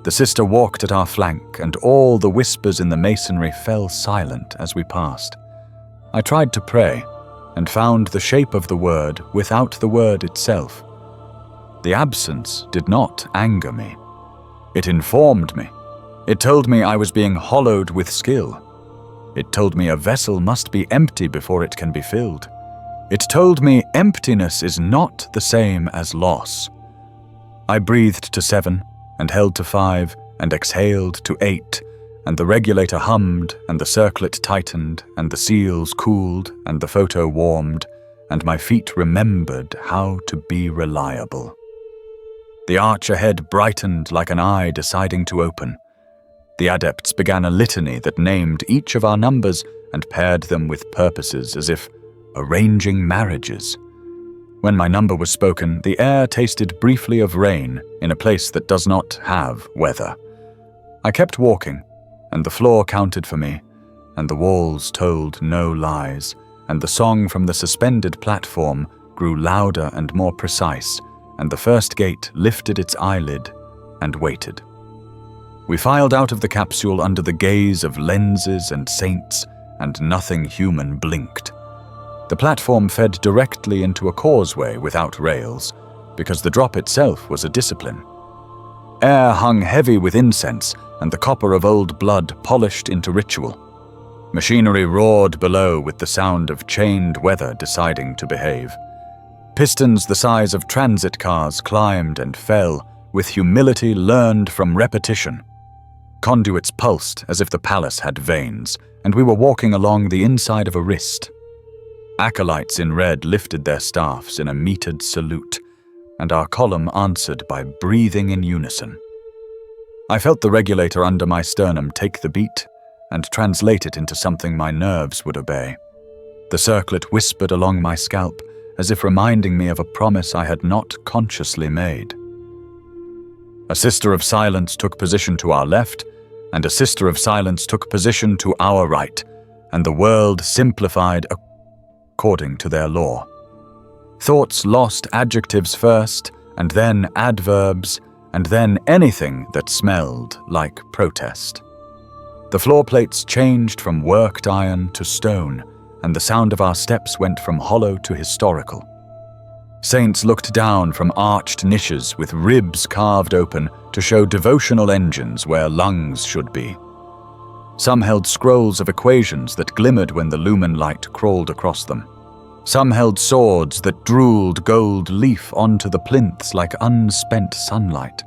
The sister walked at our flank, and all the whispers in the masonry fell silent as we passed. I tried to pray, and found the shape of the word without the word itself. The absence did not anger me. It informed me. It told me I was being hollowed with skill. It told me a vessel must be empty before it can be filled. It told me emptiness is not the same as loss. I breathed to 7, and held to 5, and exhaled to 8, and the regulator hummed, and the circlet tightened, and the seals cooled, and the photo warmed, and my feet remembered how to be reliable. The arch ahead brightened like an eye deciding to open. The adepts began a litany that named each of our numbers and paired them with purposes as if arranging marriages. When my number was spoken, the air tasted briefly of rain in a place that does not have weather. I kept walking, and the floor counted for me, and the walls told no lies, and the song from the suspended platform grew louder and more precise, and the first gate lifted its eyelid and waited. We filed out of the capsule under the gaze of lenses and saints, and nothing human blinked. The platform fed directly into a causeway without rails, because the drop itself was a discipline. Air hung heavy with incense, and the copper of old blood polished into ritual. Machinery roared below with the sound of chained weather deciding to behave. Pistons the size of transit cars climbed and fell, with humility learned from repetition. Conduits pulsed as if the palace had veins, and we were walking along the inside of a wrist. Acolytes in red lifted their staffs in a metered salute, and our column answered by breathing in unison. I felt the regulator under my sternum take the beat and translate it into something my nerves would obey. The circlet whispered along my scalp, as if reminding me of a promise I had not consciously made. A sister of silence took position to our left, and a sister of silence took position to our right, and the world simplified according to their law. Thoughts lost adjectives first, and then adverbs, and then anything that smelled like protest. The floor plates changed from worked iron to stone, and the sound of our steps went from hollow to historical. Saints looked down from arched niches with ribs carved open to show devotional engines where lungs should be. Some held scrolls of equations that glimmered when the lumen light crawled across them. Some held swords that drooled gold leaf onto the plinths like unspent sunlight.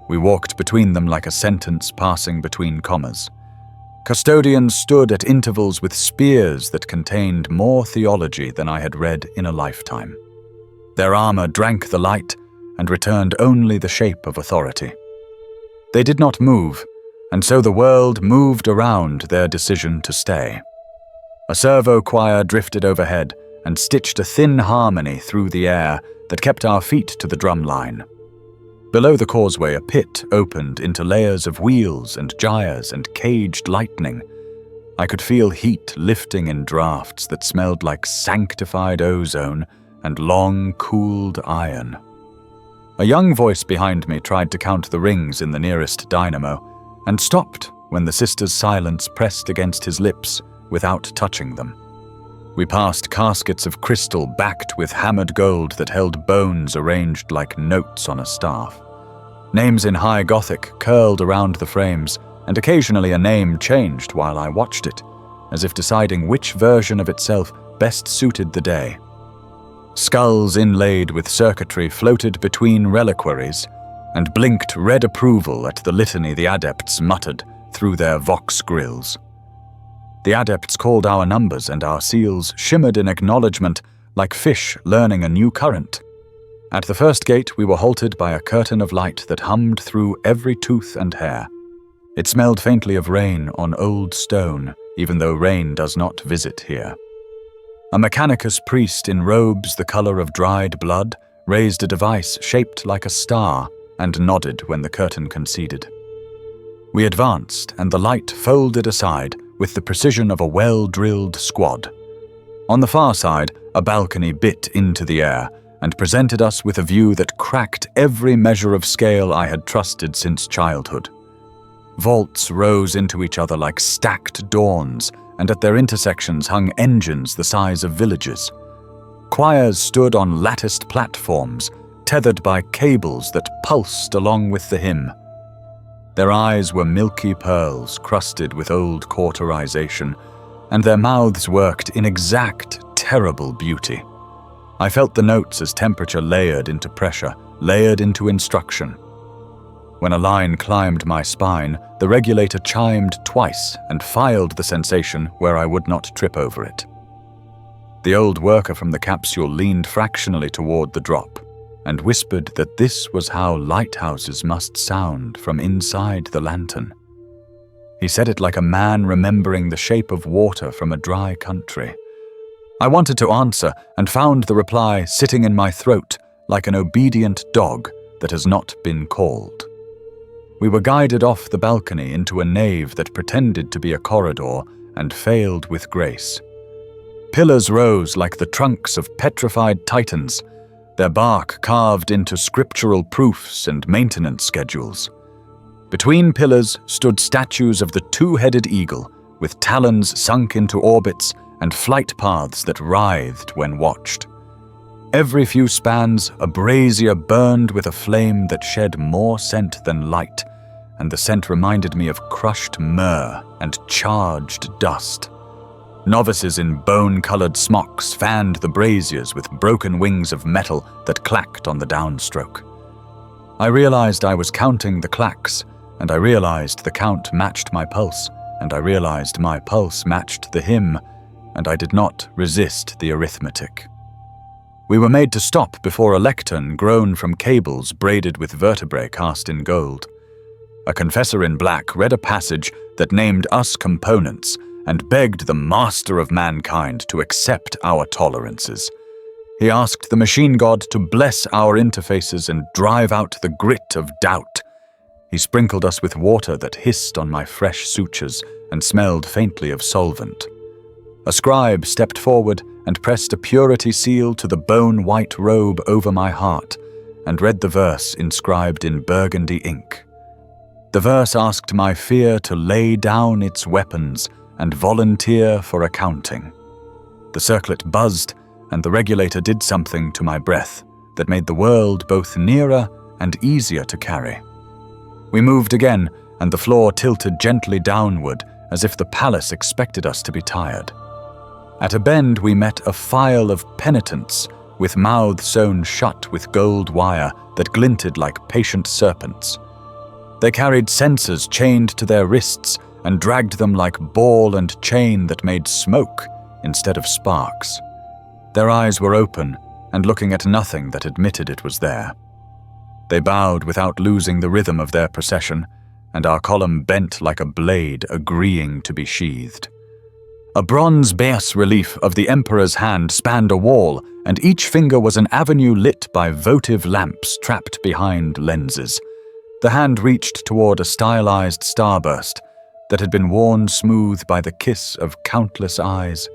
We walked between them like a sentence passing between commas. Custodians stood at intervals with spears that contained more theology than I had read in a lifetime. Their armor drank the light and returned only the shape of authority. They did not move, and so the world moved around their decision to stay. A servo choir drifted overhead and stitched a thin harmony through the air that kept our feet to the drum line. Below the causeway, a pit opened into layers of wheels and gyres and caged lightning. I could feel heat lifting in drafts that smelled like sanctified ozone and long-cooled iron. A young voice behind me tried to count the rings in the nearest dynamo, and stopped when the sister's silence pressed against his lips without touching them. We passed caskets of crystal backed with hammered gold that held bones arranged like notes on a staff. Names in high Gothic curled around the frames, and occasionally a name changed while I watched it, as if deciding which version of itself best suited the day. Skulls inlaid with circuitry floated between reliquaries, and blinked red approval at the litany the adepts muttered through their vox grills. The adepts called our numbers, and our seals shimmered in acknowledgement like fish learning a new current. At the first gate, we were halted by a curtain of light that hummed through every tooth and hair. It smelled faintly of rain on old stone, even though rain does not visit here. A mechanicus priest in robes the color of dried blood raised a device shaped like a star and nodded when the curtain conceded. We advanced, and the light folded aside with the precision of a well-drilled squad. On the far side, a balcony bit into the air and presented us with a view that cracked every measure of scale I had trusted since childhood. Vaults rose into each other like stacked dawns, and at their intersections hung engines the size of villages. Choirs stood on latticed platforms, tethered by cables that pulsed along with the hymn. Their eyes were milky pearls crusted with old cauterization, and their mouths worked in exact, terrible beauty. I felt the notes as temperature layered into pressure, layered into instruction. When a line climbed my spine, the regulator chimed twice and filed the sensation where I would not trip over it. The old worker from the capsule leaned fractionally toward the drop and whispered that this was how lighthouses must sound from inside the lantern. He said it like a man remembering the shape of water from a dry country. I wanted to answer and found the reply sitting in my throat like an obedient dog that has not been called. We were guided off the balcony into a nave that pretended to be a corridor and failed with grace. Pillars rose like the trunks of petrified titans, their bark carved into scriptural proofs and maintenance schedules. Between pillars stood statues of the two-headed eagle, with talons sunk into orbits and flight paths that writhed when watched. Every few spans, a brazier burned with a flame that shed more scent than light, and the scent reminded me of crushed myrrh and charged dust. Novices in bone-colored smocks fanned the braziers with broken wings of metal that clacked on the downstroke. I realized I was counting the clacks, and I realized the count matched my pulse, and I realized my pulse matched the hymn, and I did not resist the arithmetic. We were made to stop before a lectern grown from cables braided with vertebrae cast in gold. A confessor in black read a passage that named us components and begged the master of mankind to accept our tolerances. He asked the machine god to bless our interfaces and drive out the grit of doubt. He sprinkled us with water that hissed on my fresh sutures and smelled faintly of solvent. A scribe stepped forward and pressed a purity seal to the bone-white robe over my heart and read the verse inscribed in burgundy ink. The verse asked my fear to lay down its weapons and volunteer for accounting. The circlet buzzed, and the regulator did something to my breath that made the world both nearer and easier to carry. We moved again, and the floor tilted gently downward as if the palace expected us to be tired. At a bend we met a file of penitents with mouths sewn shut with gold wire that glinted like patient serpents. They carried censers chained to their wrists and dragged them like ball and chain that made smoke instead of sparks. Their eyes were open and looking at nothing that admitted it was there. They bowed without losing the rhythm of their procession, and our column bent like a blade agreeing to be sheathed. A bronze bas-relief of the emperor's hand spanned a wall, and each finger was an avenue lit by votive lamps trapped behind lenses. The hand reached toward a stylized starburst that had been worn smooth by the kiss of countless eyes.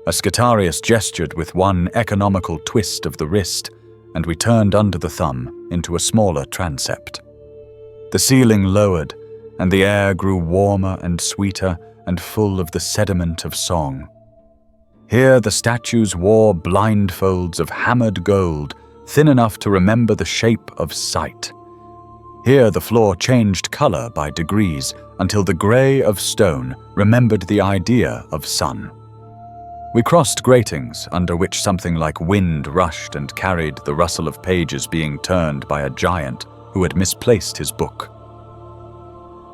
A Scutarius gestured with one economical twist of the wrist, and we turned under the thumb into a smaller transept. The ceiling lowered, and the air grew warmer and sweeter and full of the sediment of song. Here the statues wore blindfolds of hammered gold, thin enough to remember the shape of sight. Here the floor changed color by degrees until the gray of stone remembered the idea of sun. We crossed gratings under which something like wind rushed and carried the rustle of pages being turned by a giant who had misplaced his book.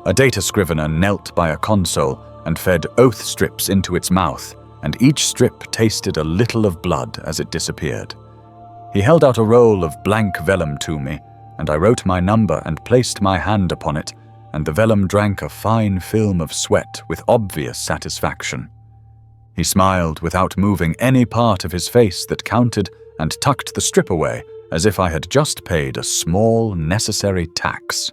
A data scrivener knelt by a console and fed oath strips into its mouth, and each strip tasted a little of blood as it disappeared. He held out a roll of blank vellum to me, and I wrote my number and placed my hand upon it, and the vellum drank a fine film of sweat with obvious satisfaction. He smiled without moving any part of his face that counted and tucked the strip away as if I had just paid a small, necessary tax.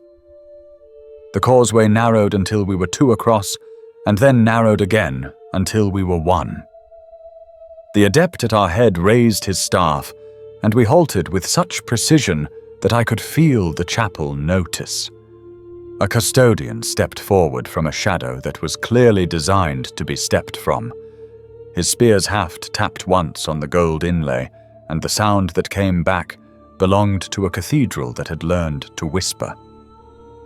The causeway narrowed until we were 2 across, and then narrowed again until we were 1. The adept at our head raised his staff, and we halted with such precision that I could feel the chapel notice. A custodian stepped forward from a shadow that was clearly designed to be stepped from. His spear's haft tapped once on the gold inlay, and the sound that came back belonged to a cathedral that had learned to whisper.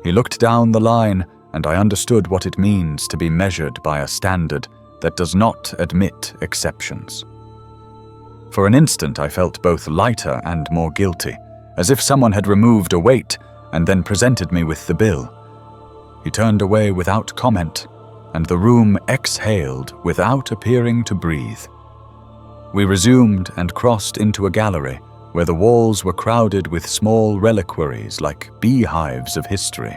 He looked down the line, and I understood what it means to be measured by a standard that does not admit exceptions. For an instant I felt both lighter and more guilty, as if someone had removed a weight and then presented me with the bill. He turned away without comment, and the room exhaled without appearing to breathe. We resumed and crossed into a gallery where the walls were crowded with small reliquaries like beehives of history.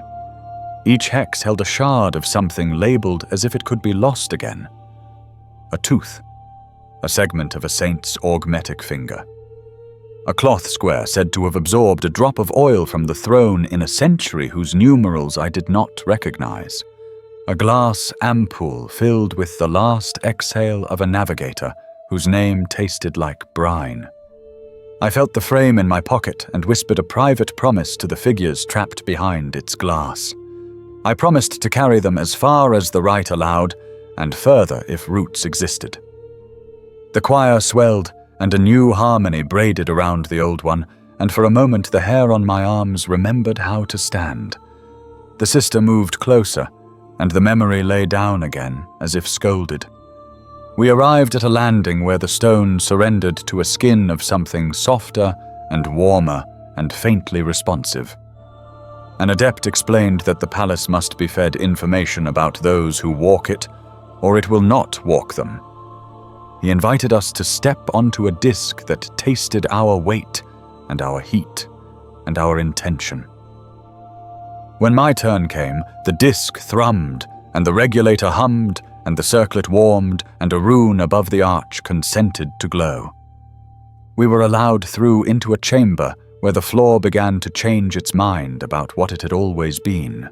Each hex held a shard of something labeled as if it could be lost again. A tooth, a segment of a saint's augmetic finger. A cloth square said to have absorbed a drop of oil from the throne in a century whose numerals I did not recognize. A glass ampoule filled with the last exhale of a navigator whose name tasted like brine. I felt the frame in my pocket and whispered a private promise to the figures trapped behind its glass. I promised to carry them as far as the rite allowed, and further if roots existed. The choir swelled, and a new harmony braided around the old one, and for a moment the hair on my arms remembered how to stand. The sister moved closer, and the memory lay down again, as if scolded. We arrived at a landing where the stone surrendered to a skin of something softer and warmer and faintly responsive. An adept explained that the palace must be fed information about those who walk it, or it will not walk them. He invited us to step onto a disc that tasted our weight and our heat and our intention. When my turn came, the disc thrummed, and the regulator hummed, and the circlet warmed, and a rune above the arch consented to glow. We were allowed through into a chamber where the floor began to change its mind about what it had always been.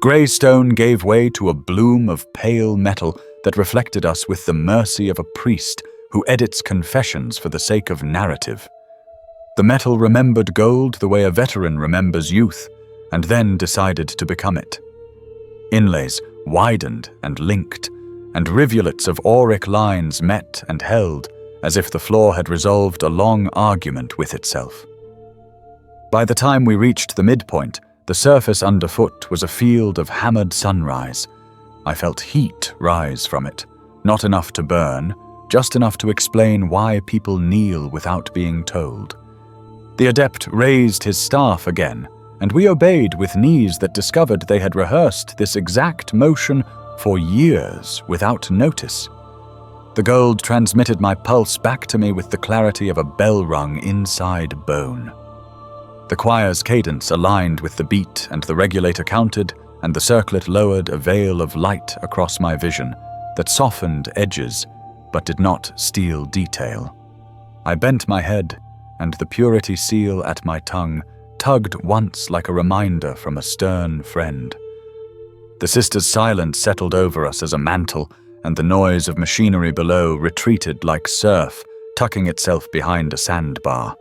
Grey stone gave way to a bloom of pale metal that reflected us with the mercy of a priest who edits confessions for the sake of narrative. The metal remembered gold the way a veteran remembers youth, and then decided to become it. Inlays widened and linked, and rivulets of auric lines met and held, as if the floor had resolved a long argument with itself. By the time we reached the midpoint, the surface underfoot was a field of hammered sunrise. I felt heat rise from it, not enough to burn, just enough to explain why people kneel without being told. The adept raised his staff again, and we obeyed with knees that discovered they had rehearsed this exact motion for years without notice. The gold transmitted my pulse back to me with the clarity of a bell rung inside bone. The choir's cadence aligned with the beat, and the regulator counted, and the circlet lowered a veil of light across my vision that softened edges but did not steal detail. I bent my head, and the purity seal at my tongue tugged once like a reminder from a stern friend. The sister's silence settled over us as a mantle, and the noise of machinery below retreated like surf, tucking itself behind a sandbar.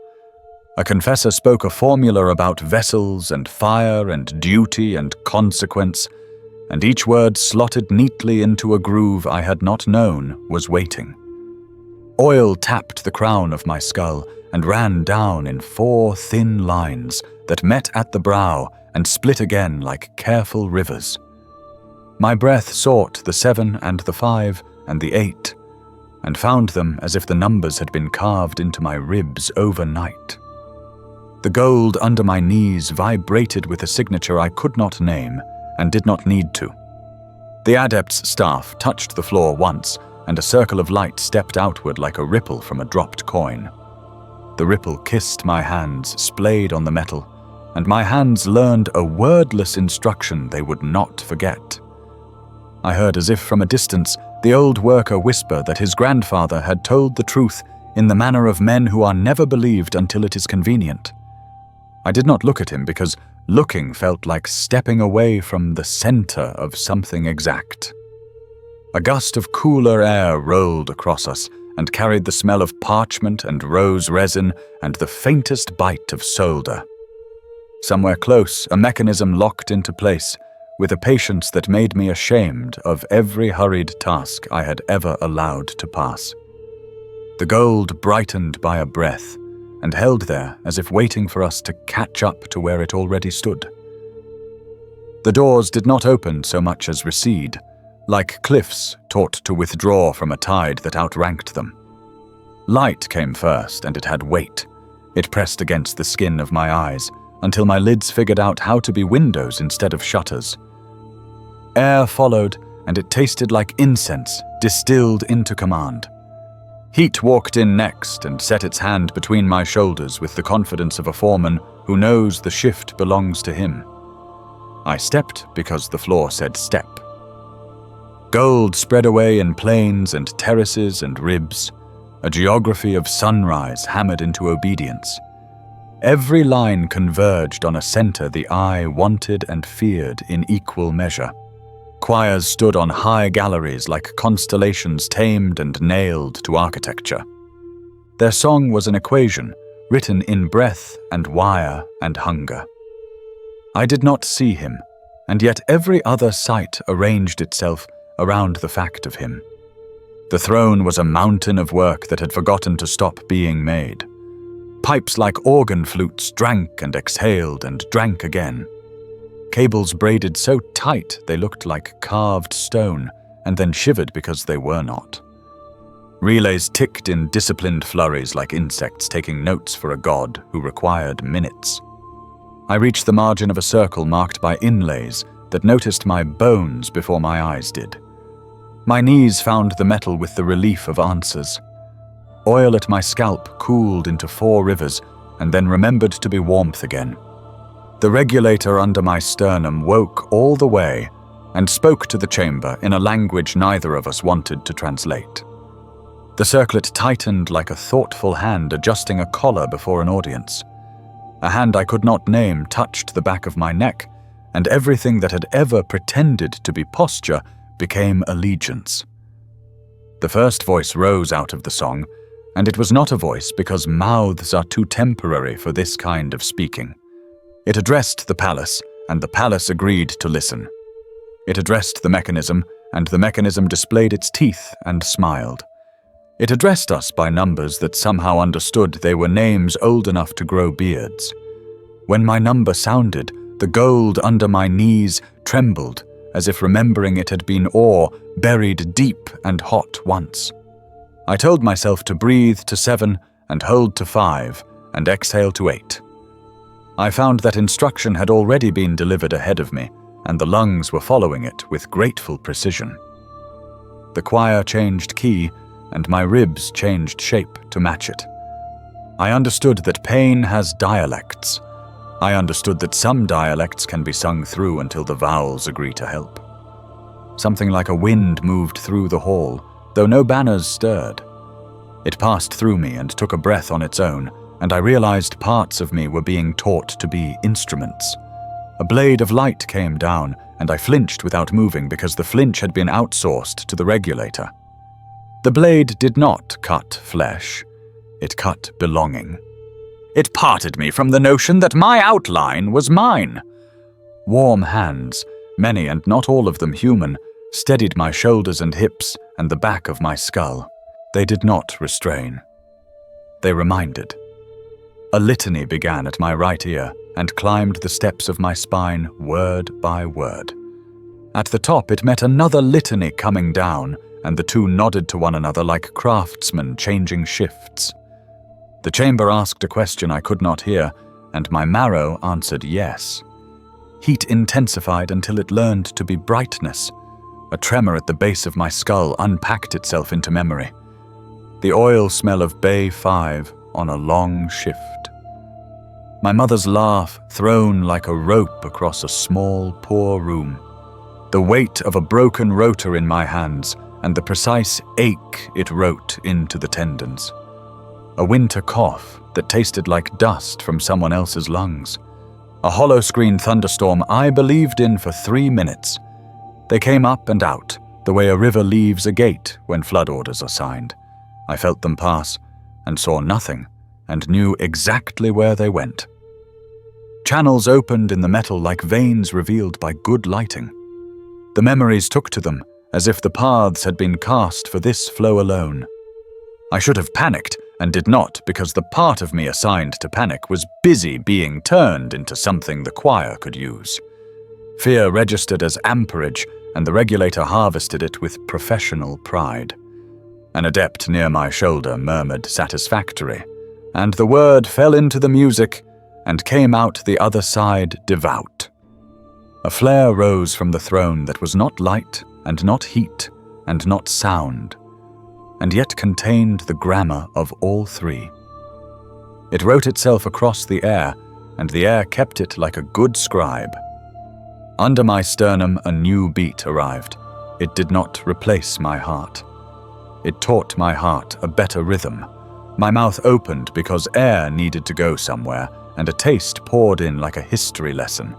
A confessor spoke a formula about vessels and fire and duty and consequence, and each word slotted neatly into a groove I had not known was waiting. Oil tapped the crown of my skull and ran down in 4 thin lines that met at the brow and split again like careful rivers. My breath sought the 7 and the 5 and the 8, and found them as if the numbers had been carved into my ribs overnight. The gold under my knees vibrated with a signature I could not name and did not need to. The adept's staff touched the floor once, and a circle of light stepped outward like a ripple from a dropped coin. The ripple kissed my hands, splayed on the metal, and my hands learned a wordless instruction they would not forget. I heard as if from a distance the old worker whisper that his grandfather had told the truth in the manner of men who are never believed until it is convenient. I did not look at him because looking felt like stepping away from the center of something exact. A gust of cooler air rolled across us and carried the smell of parchment and rose resin and the faintest bite of solder. Somewhere close, a mechanism locked into place, with a patience that made me ashamed of every hurried task I had ever allowed to pass. The gold brightened by a breath, and held there as if waiting for us to catch up to where it already stood. The doors did not open so much as recede, like cliffs taught to withdraw from a tide that outranked them. Light came first, and it had weight. It pressed against the skin of my eyes, until my lids figured out how to be windows instead of shutters. Air followed, and it tasted like incense distilled into command. Heat walked in next and set its hand between my shoulders with the confidence of a foreman who knows the shift belongs to him. I stepped because the floor said step. Gold spread away in plains and terraces and ribs, a geography of sunrise hammered into obedience. Every line converged on a center the eye wanted and feared in equal measure. Choirs stood on high galleries like constellations tamed and nailed to architecture. Their song was an equation, written in breath and wire and hunger. I did not see him, and yet every other sight arranged itself around the fact of him. The throne was a mountain of work that had forgotten to stop being made. Pipes like organ flutes drank and exhaled and drank again. Cables braided so tight they looked like carved stone, and then shivered because they were not. Relays ticked in disciplined flurries like insects taking notes for a god who required minutes. I reached the margin of a circle marked by inlays that noticed my bones before my eyes did. My knees found the metal with the relief of answers. Oil at my scalp cooled into 4 rivers and then remembered to be warmth again. The regulator under my sternum woke all the way and spoke to the chamber in a language neither of us wanted to translate. The circlet tightened like a thoughtful hand adjusting a collar before an audience. A hand I could not name touched the back of my neck, and everything that had ever pretended to be posture became allegiance. The first voice rose out of the song, and it was not a voice because mouths are too temporary for this kind of speaking. It addressed the palace, and the palace agreed to listen. It addressed the mechanism, and the mechanism displayed its teeth and smiled. It addressed us by numbers that somehow understood they were names old enough to grow beards. When my number sounded, the gold under my knees trembled, as if remembering it had been ore buried deep and hot once. I told myself to breathe to 7 and hold to 5 and exhale to 8. I found that instruction had already been delivered ahead of me, and the lungs were following it with grateful precision. The choir changed key, and my ribs changed shape to match it. I understood that pain has dialects. I understood that some dialects can be sung through until the vowels agree to help. Something like a wind moved through the hall, though no banners stirred. It passed through me and took a breath on its own, and I realized parts of me were being taught to be instruments. A blade of light came down, and I flinched without moving because the flinch had been outsourced to the regulator. The blade did not cut flesh. It cut belonging. It parted me from the notion that my outline was mine. Warm hands, many and not all of them human, steadied my shoulders and hips and the back of my skull. They did not restrain. They reminded. A litany began at my right ear and climbed the steps of my spine word by word. At the top it met another litany coming down, and the two nodded to one another like craftsmen changing shifts. The chamber asked a question I could not hear, and my marrow answered yes. Heat intensified until it learned to be brightness. A tremor at the base of my skull unpacked itself into memory. The oil smell of Bay 5 on a long shift. My mother's laugh thrown like a rope across a small, poor room. The weight of a broken rotor in my hands, and the precise ache it wrote into the tendons. A winter cough that tasted like dust from someone else's lungs. A hollow-screen thunderstorm I believed in for 3 minutes. They came up and out, the way a river leaves a gate when flood orders are signed. I felt them pass, and saw nothing, and knew exactly where they went. Channels opened in the metal like veins revealed by good lighting. The memories took to them, as if the paths had been cast for this flow alone. I should have panicked, and did not, because the part of me assigned to panic was busy being turned into something the choir could use. Fear registered as amperage, and the regulator harvested it with professional pride. An adept near my shoulder murmured satisfactory, and the word fell into the music and came out the other side devout. A flare rose from the throne that was not light, and not heat, and not sound, and yet contained the grammar of all three. It wrote itself across the air, and the air kept it like a good scribe. Under my sternum a new beat arrived. It did not replace my heart. It taught my heart a better rhythm. My mouth opened because air needed to go somewhere, and a taste poured in like a history lesson.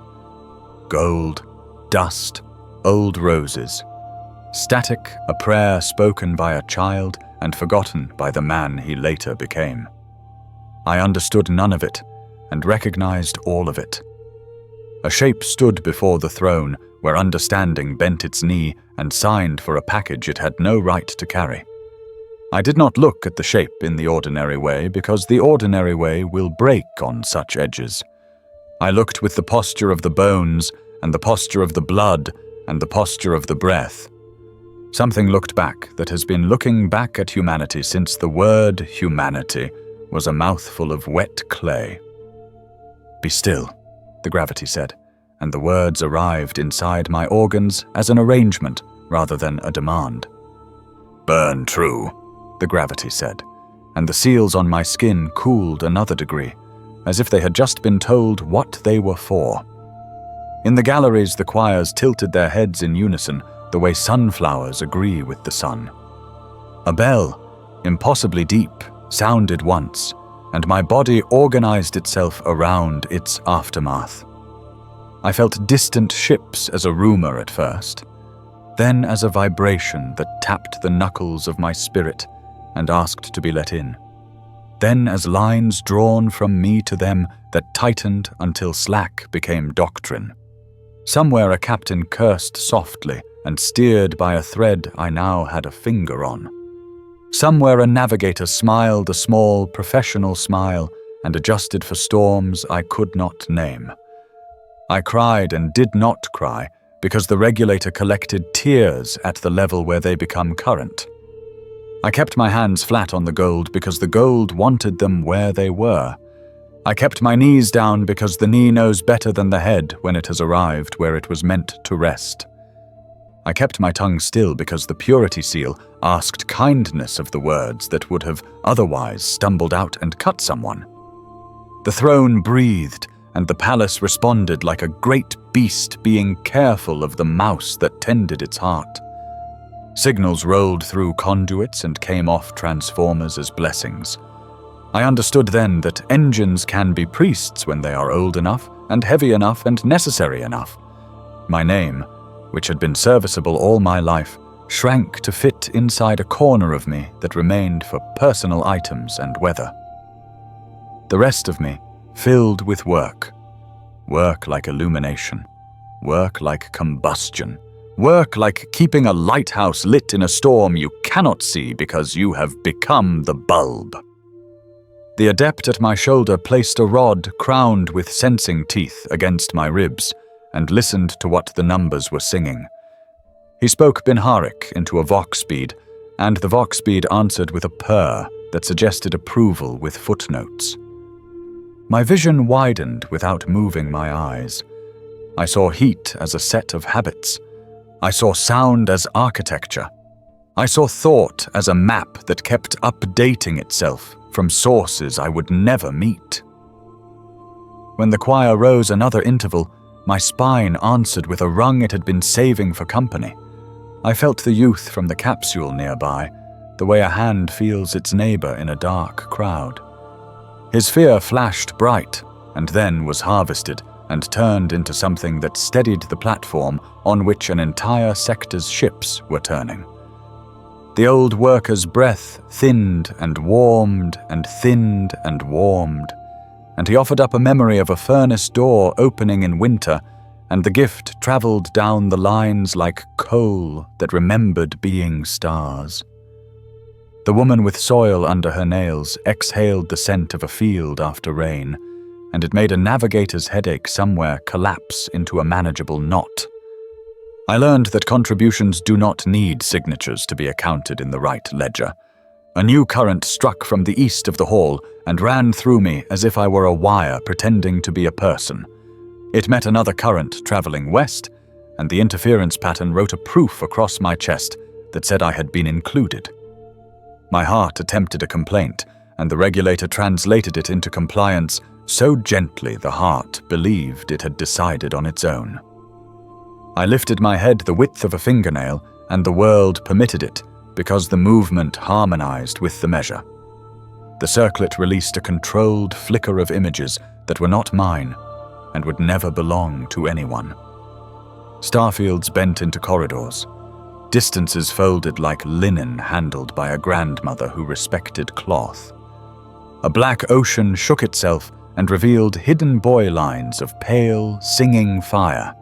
Gold, dust, old roses. Static, a prayer spoken by a child and forgotten by the man he later became. I understood none of it and recognized all of it. A shape stood before the throne, where understanding bent its knee and signed for a package it had no right to carry. I did not look at the shape in the ordinary way, because the ordinary way will break on such edges. I looked with the posture of the bones, and the posture of the blood, and the posture of the breath. Something looked back that has been looking back at humanity since the word humanity was a mouthful of wet clay. "Be still," the gravity said, and the words arrived inside my organs as an arrangement rather than a demand. "Burn true," the gravity said, and the seals on my skin cooled another degree, as if they had just been told what they were for. In the galleries, the choirs tilted their heads in unison, the way sunflowers agree with the sun. A bell, impossibly deep, sounded once, and my body organized itself around its aftermath. I felt distant ships as a rumor at first, then as a vibration that tapped the knuckles of my spirit and asked to be let in, then as lines drawn from me to them that tightened until slack became doctrine. Somewhere a captain cursed softly and steered by a thread I now had a finger on. Somewhere a navigator smiled a small professional smile and adjusted for storms I could not name. I cried and did not cry because the regulator collected tears at the level where they become current. I kept my hands flat on the gold because the gold wanted them where they were. I kept my knees down because the knee knows better than the head when it has arrived where it was meant to rest. I kept my tongue still because the purity seal asked kindness of the words that would have otherwise stumbled out and cut someone. The throne breathed, and the palace responded like a great beast being careful of the mouse that tended its heart. Signals rolled through conduits and came off transformers as blessings. I understood then that engines can be priests when they are old enough and heavy enough and necessary enough. My name, which had been serviceable all my life, shrank to fit inside a corner of me that remained for personal items and weather. The rest of me filled with work. Work like illumination. Work like combustion. Work like keeping a lighthouse lit in a storm you cannot see because you have become the bulb. The adept at my shoulder placed a rod crowned with sensing teeth against my ribs and listened to what the numbers were singing. He spoke Binharic into a vox bead, and the vox bead answered with a purr that suggested approval with footnotes. My vision widened without moving my eyes. I saw heat as a set of habits. I saw sound as architecture. I saw thought as a map that kept updating itself from sources I would never meet. When the choir rose another interval, my spine answered with a rung it had been saving for company. I felt the youth from the capsule nearby, the way a hand feels its neighbor in a dark crowd. His fear flashed bright, and then was harvested and turned into something that steadied the platform on which an entire sector's ships were turning. The old worker's breath thinned and warmed and thinned and warmed, and he offered up a memory of a furnace door opening in winter, and the gift traveled down the lines like coal that remembered being stars. The woman with soil under her nails exhaled the scent of a field after rain, and it made a navigator's headache somewhere collapse into a manageable knot. I learned that contributions do not need signatures to be accounted in the right ledger. A new current struck from the east of the hall and ran through me as if I were a wire pretending to be a person. It met another current traveling west, and the interference pattern wrote a proof across my chest that said I had been included. My heart attempted a complaint, and the regulator translated it into compliance so gently the heart believed it had decided on its own. I lifted my head the width of a fingernail, and the world permitted it, because the movement harmonized with the measure. The circlet released a controlled flicker of images that were not mine, and would never belong to anyone. Starfields bent into corridors. Distances folded like linen handled by a grandmother who respected cloth. A black ocean shook itself and revealed hidden buoy lines of pale, singing fire.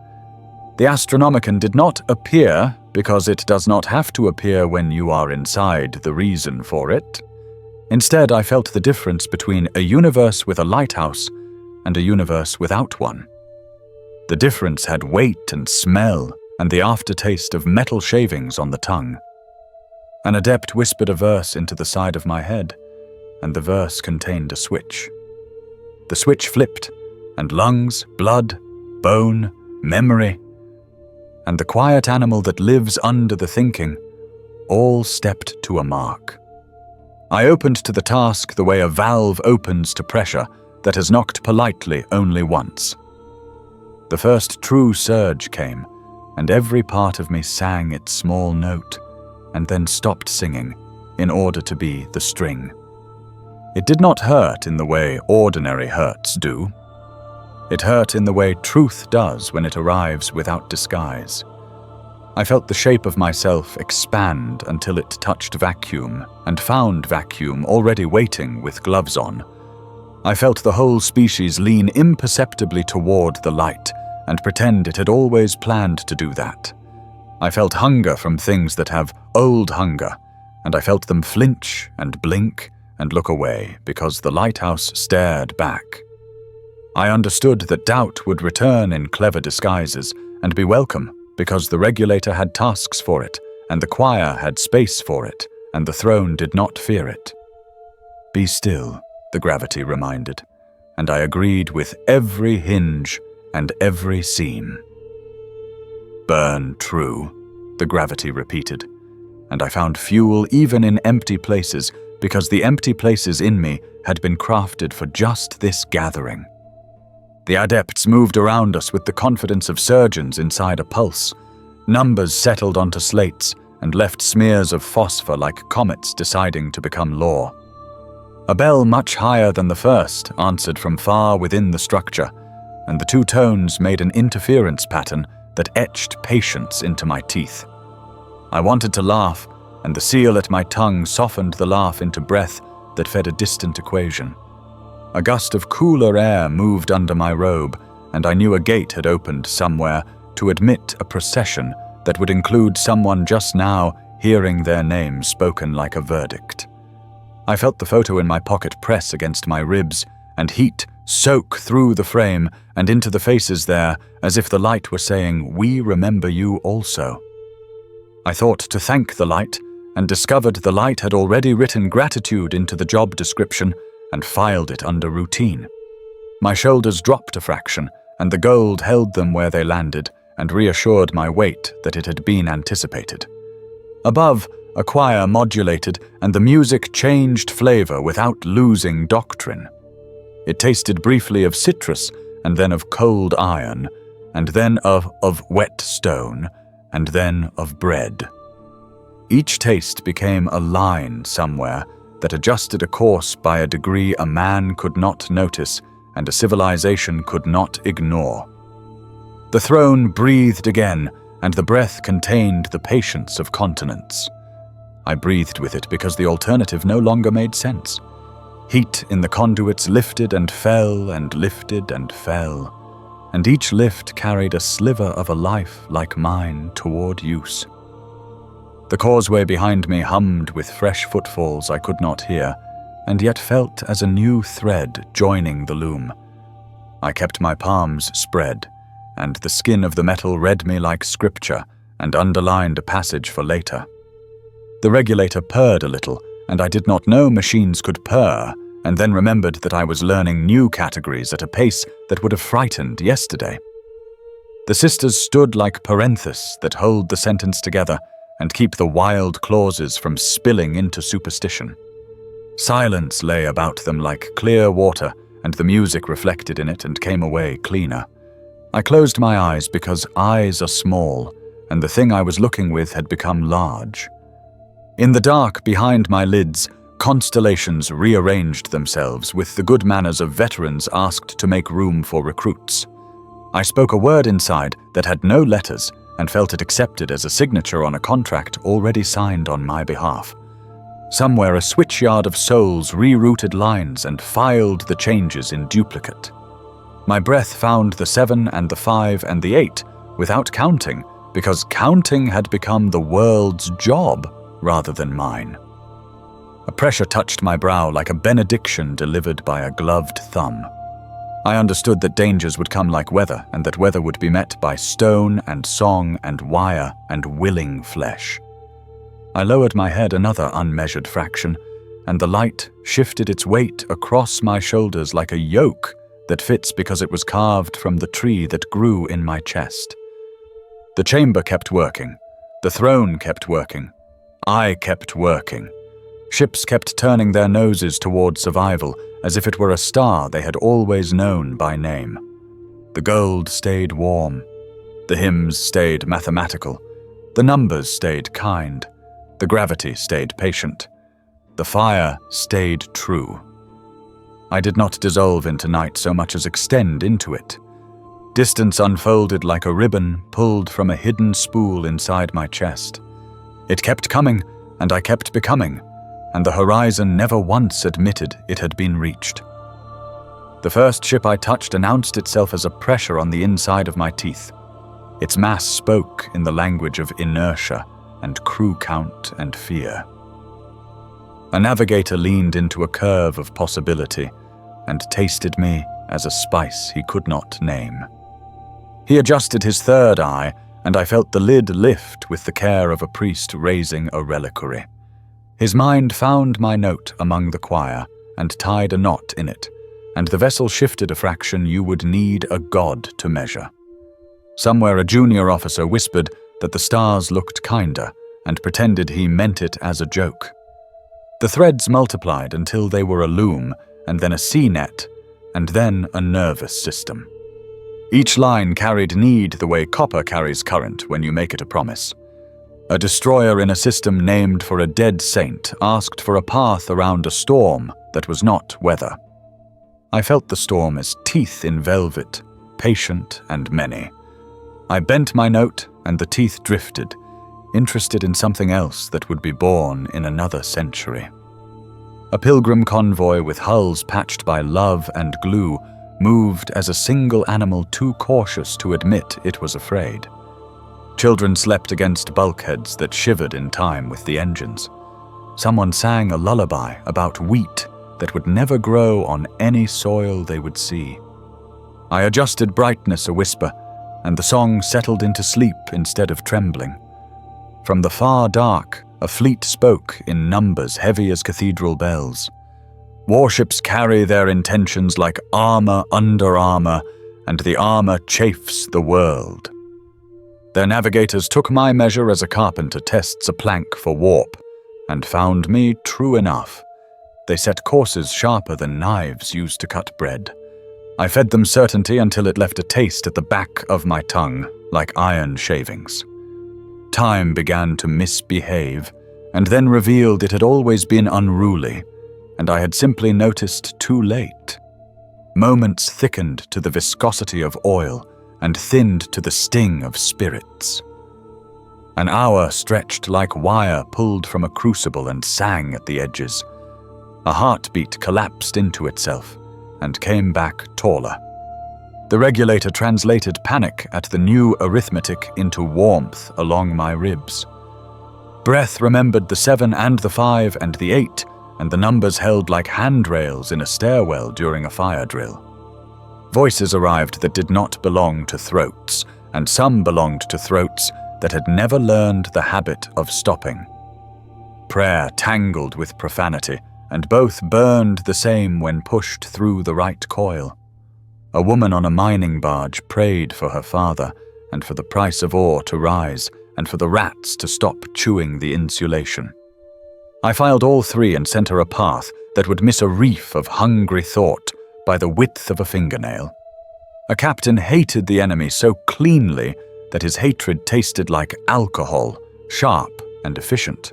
The Astronomicon did not appear because it does not have to appear when you are inside the reason for it. Instead, I felt the difference between a universe with a lighthouse and a universe without one. The difference had weight and smell and the aftertaste of metal shavings on the tongue. An adept whispered a verse into the side of my head, and the verse contained a switch. The switch flipped, and lungs, blood, bone, memory, and the quiet animal that lives under the thinking all stepped to a mark. I opened to the task the way a valve opens to pressure that has knocked politely only once. The first true surge came, and every part of me sang its small note, and then stopped singing in order to be the string. It did not hurt in the way ordinary hurts do. It hurt in the way truth does when it arrives without disguise. I felt the shape of myself expand until it touched vacuum and found vacuum already waiting with gloves on. I felt the whole species lean imperceptibly toward the light and pretend it had always planned to do that. I felt hunger from things that have old hunger, and I felt them flinch and blink and look away because the lighthouse stared back. I understood that doubt would return in clever disguises and be welcome because the regulator had tasks for it, and the choir had space for it, and the throne did not fear it. Be still, the gravity reminded, and I agreed with every hinge and every seam. Burn true, the gravity repeated, and I found fuel even in empty places because the empty places in me had been crafted for just this gathering. The adepts moved around us with the confidence of surgeons inside a pulse. Numbers settled onto slates and left smears of phosphor like comets deciding to become law. A bell much higher than the first answered from far within the structure, and the two tones made an interference pattern that etched patience into my teeth. I wanted to laugh, and the seal at my tongue softened the laugh into breath that fed a distant equation. A gust of cooler air moved under my robe, and I knew a gate had opened somewhere to admit a procession that would include someone just now hearing their name spoken like a verdict. I felt the photo in my pocket press against my ribs, and heat soak through the frame and into the faces there as if the light were saying, "We remember you also." I thought to thank the light, and discovered the light had already written gratitude into the job description and filed it under routine. My shoulders dropped a fraction, and the gold held them where they landed and reassured my weight that it had been anticipated. Above, a choir modulated, and the music changed flavor without losing doctrine. It tasted briefly of citrus, and then of cold iron, and then of wet stone, and then of bread. Each taste became a line somewhere that adjusted a course by a degree a man could not notice and a civilization could not ignore. The throne breathed again, and the breath contained the patience of continents. I breathed with it because the alternative no longer made sense. Heat in the conduits lifted and fell and lifted and fell, and each lift carried a sliver of a life like mine toward use. The causeway behind me hummed with fresh footfalls I could not hear, and yet felt as a new thread joining the loom. I kept my palms spread, and the skin of the metal read me like scripture and underlined a passage for later. The regulator purred a little, and I did not know machines could purr, and then remembered that I was learning new categories at a pace that would have frightened yesterday. The sisters stood like parentheses that hold the sentence together and keep the wild clauses from spilling into superstition. Silence lay about them like clear water, and the music reflected in it and came away cleaner. I closed my eyes because eyes are small, and the thing I was looking with had become large. In the dark behind my lids, constellations rearranged themselves with the good manners of veterans asked to make room for recruits. I spoke a word inside that had no letters and felt it accepted as a signature on a contract already signed on my behalf. Somewhere a switchyard of souls rerouted lines and filed the changes in duplicate. My breath found the 7 and the 5 and the 8 without counting, because counting had become the world's job rather than mine. A pressure touched my brow like a benediction delivered by a gloved thumb. I understood that dangers would come like weather, and that weather would be met by stone and song and wire and willing flesh. I lowered my head another unmeasured fraction, and the light shifted its weight across my shoulders like a yoke that fits because it was carved from the tree that grew in my chest. The chamber kept working. The throne kept working. I kept working. Ships kept turning their noses toward survival, as if it were a star they had always known by name. The gold stayed warm. The hymns stayed mathematical. The numbers stayed kind. The gravity stayed patient. The fire stayed true. I did not dissolve into night so much as extend into it. Distance unfolded like a ribbon pulled from a hidden spool inside my chest. It kept coming, and I kept becoming, and the horizon never once admitted it had been reached. The first ship I touched announced itself as a pressure on the inside of my teeth. Its mass spoke in the language of inertia and crew count and fear. A navigator leaned into a curve of possibility and tasted me as a spice he could not name. He adjusted his third eye, and I felt the lid lift with the care of a priest raising a reliquary. His mind found my note among the choir and tied a knot in it, and the vessel shifted a fraction you would need a god to measure. Somewhere a junior officer whispered that the stars looked kinder and pretended he meant it as a joke. The threads multiplied until they were a loom, and then a sea net, and then a nervous system. Each line carried need the way copper carries current when you make it a promise. A destroyer in a system named for a dead saint asked for a path around a storm that was not weather. I felt the storm as teeth in velvet, patient and many. I bent my note, and the teeth drifted, interested in something else that would be born in another century. A pilgrim convoy with hulls patched by love and glue moved as a single animal too cautious to admit it was afraid. Children slept against bulkheads that shivered in time with the engines. Someone sang a lullaby about wheat that would never grow on any soil they would see. I adjusted brightness a whisper, and the song settled into sleep instead of trembling. From the far dark, a fleet spoke in numbers heavy as cathedral bells. Warships carry their intentions like armor under armor, and the armor chafes the world. Their navigators took my measure as a carpenter tests a plank for warp, and found me true enough. They set courses sharper than knives used to cut bread. I fed them certainty until it left a taste at the back of my tongue, like iron shavings. Time began to misbehave, and then revealed it had always been unruly, and I had simply noticed too late. Moments thickened to the viscosity of oil and thinned to the sting of spirits. An hour stretched like wire pulled from a crucible and sang at the edges. A heartbeat collapsed into itself and came back taller. The regulator translated panic at the new arithmetic into warmth along my ribs. Breath remembered the 7 and the 5 and the 8, and the numbers held like handrails in a stairwell during a fire drill. Voices arrived that did not belong to throats, and some belonged to throats that had never learned the habit of stopping. Prayer tangled with profanity, and both burned the same when pushed through the right coil. A woman on a mining barge prayed for her father, and for the price of ore to rise, and for the rats to stop chewing the insulation. I filed all 3 and sent her a path that would miss a reef of hungry thought by the width of a fingernail. A captain hated the enemy so cleanly that his hatred tasted like alcohol, sharp and efficient.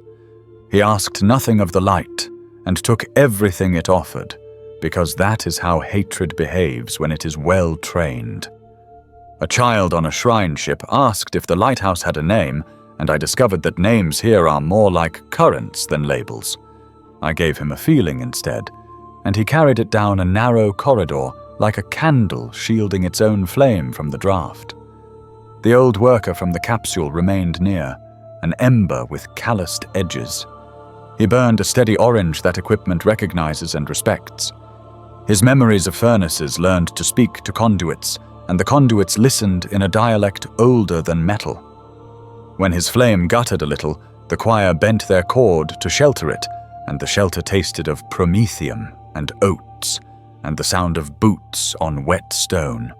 He asked nothing of the light, and took everything it offered, because that is how hatred behaves when it is well trained. A child on a shrine ship asked if the lighthouse had a name, and I discovered that names here are more like currents than labels. I gave him a feeling instead, and he carried it down a narrow corridor like a candle shielding its own flame from the draft. The old worker from the capsule remained near, an ember with calloused edges. He burned a steady orange that equipment recognizes and respects. His memories of furnaces learned to speak to conduits, and the conduits listened in a dialect older than metal. When his flame guttered a little, the choir bent their cord to shelter it, and the shelter tasted of promethium and oats, and the sound of boots on wet stone.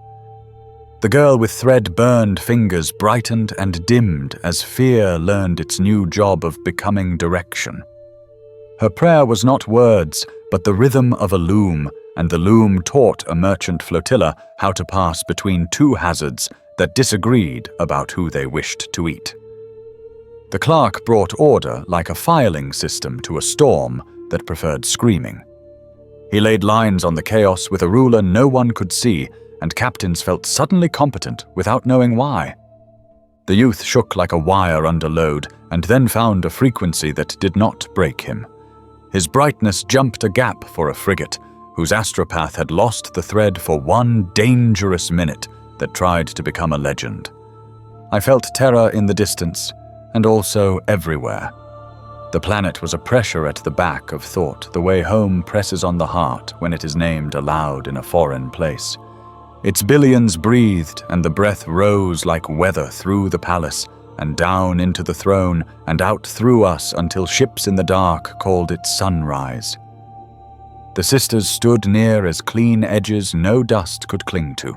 The girl with thread-burned fingers brightened and dimmed as fear learned its new job of becoming direction. Her prayer was not words, but the rhythm of a loom, and the loom taught a merchant flotilla how to pass between two hazards that disagreed about who they wished to eat. The clerk brought order like a filing system to a storm that preferred screaming. He laid lines on the chaos with a ruler no one could see, and captains felt suddenly competent without knowing why. The youth shook like a wire under load, and then found a frequency that did not break him. His brightness jumped a gap for a frigate, whose astropath had lost the thread for one dangerous minute that tried to become a legend. I felt terror in the distance, and also everywhere. The planet was a pressure at the back of thought, the way home presses on the heart when it is named aloud in a foreign place. Its billions breathed, and the breath rose like weather through the palace, and down into the throne, and out through us until ships in the dark called it sunrise. The sisters stood near as clean edges no dust could cling to.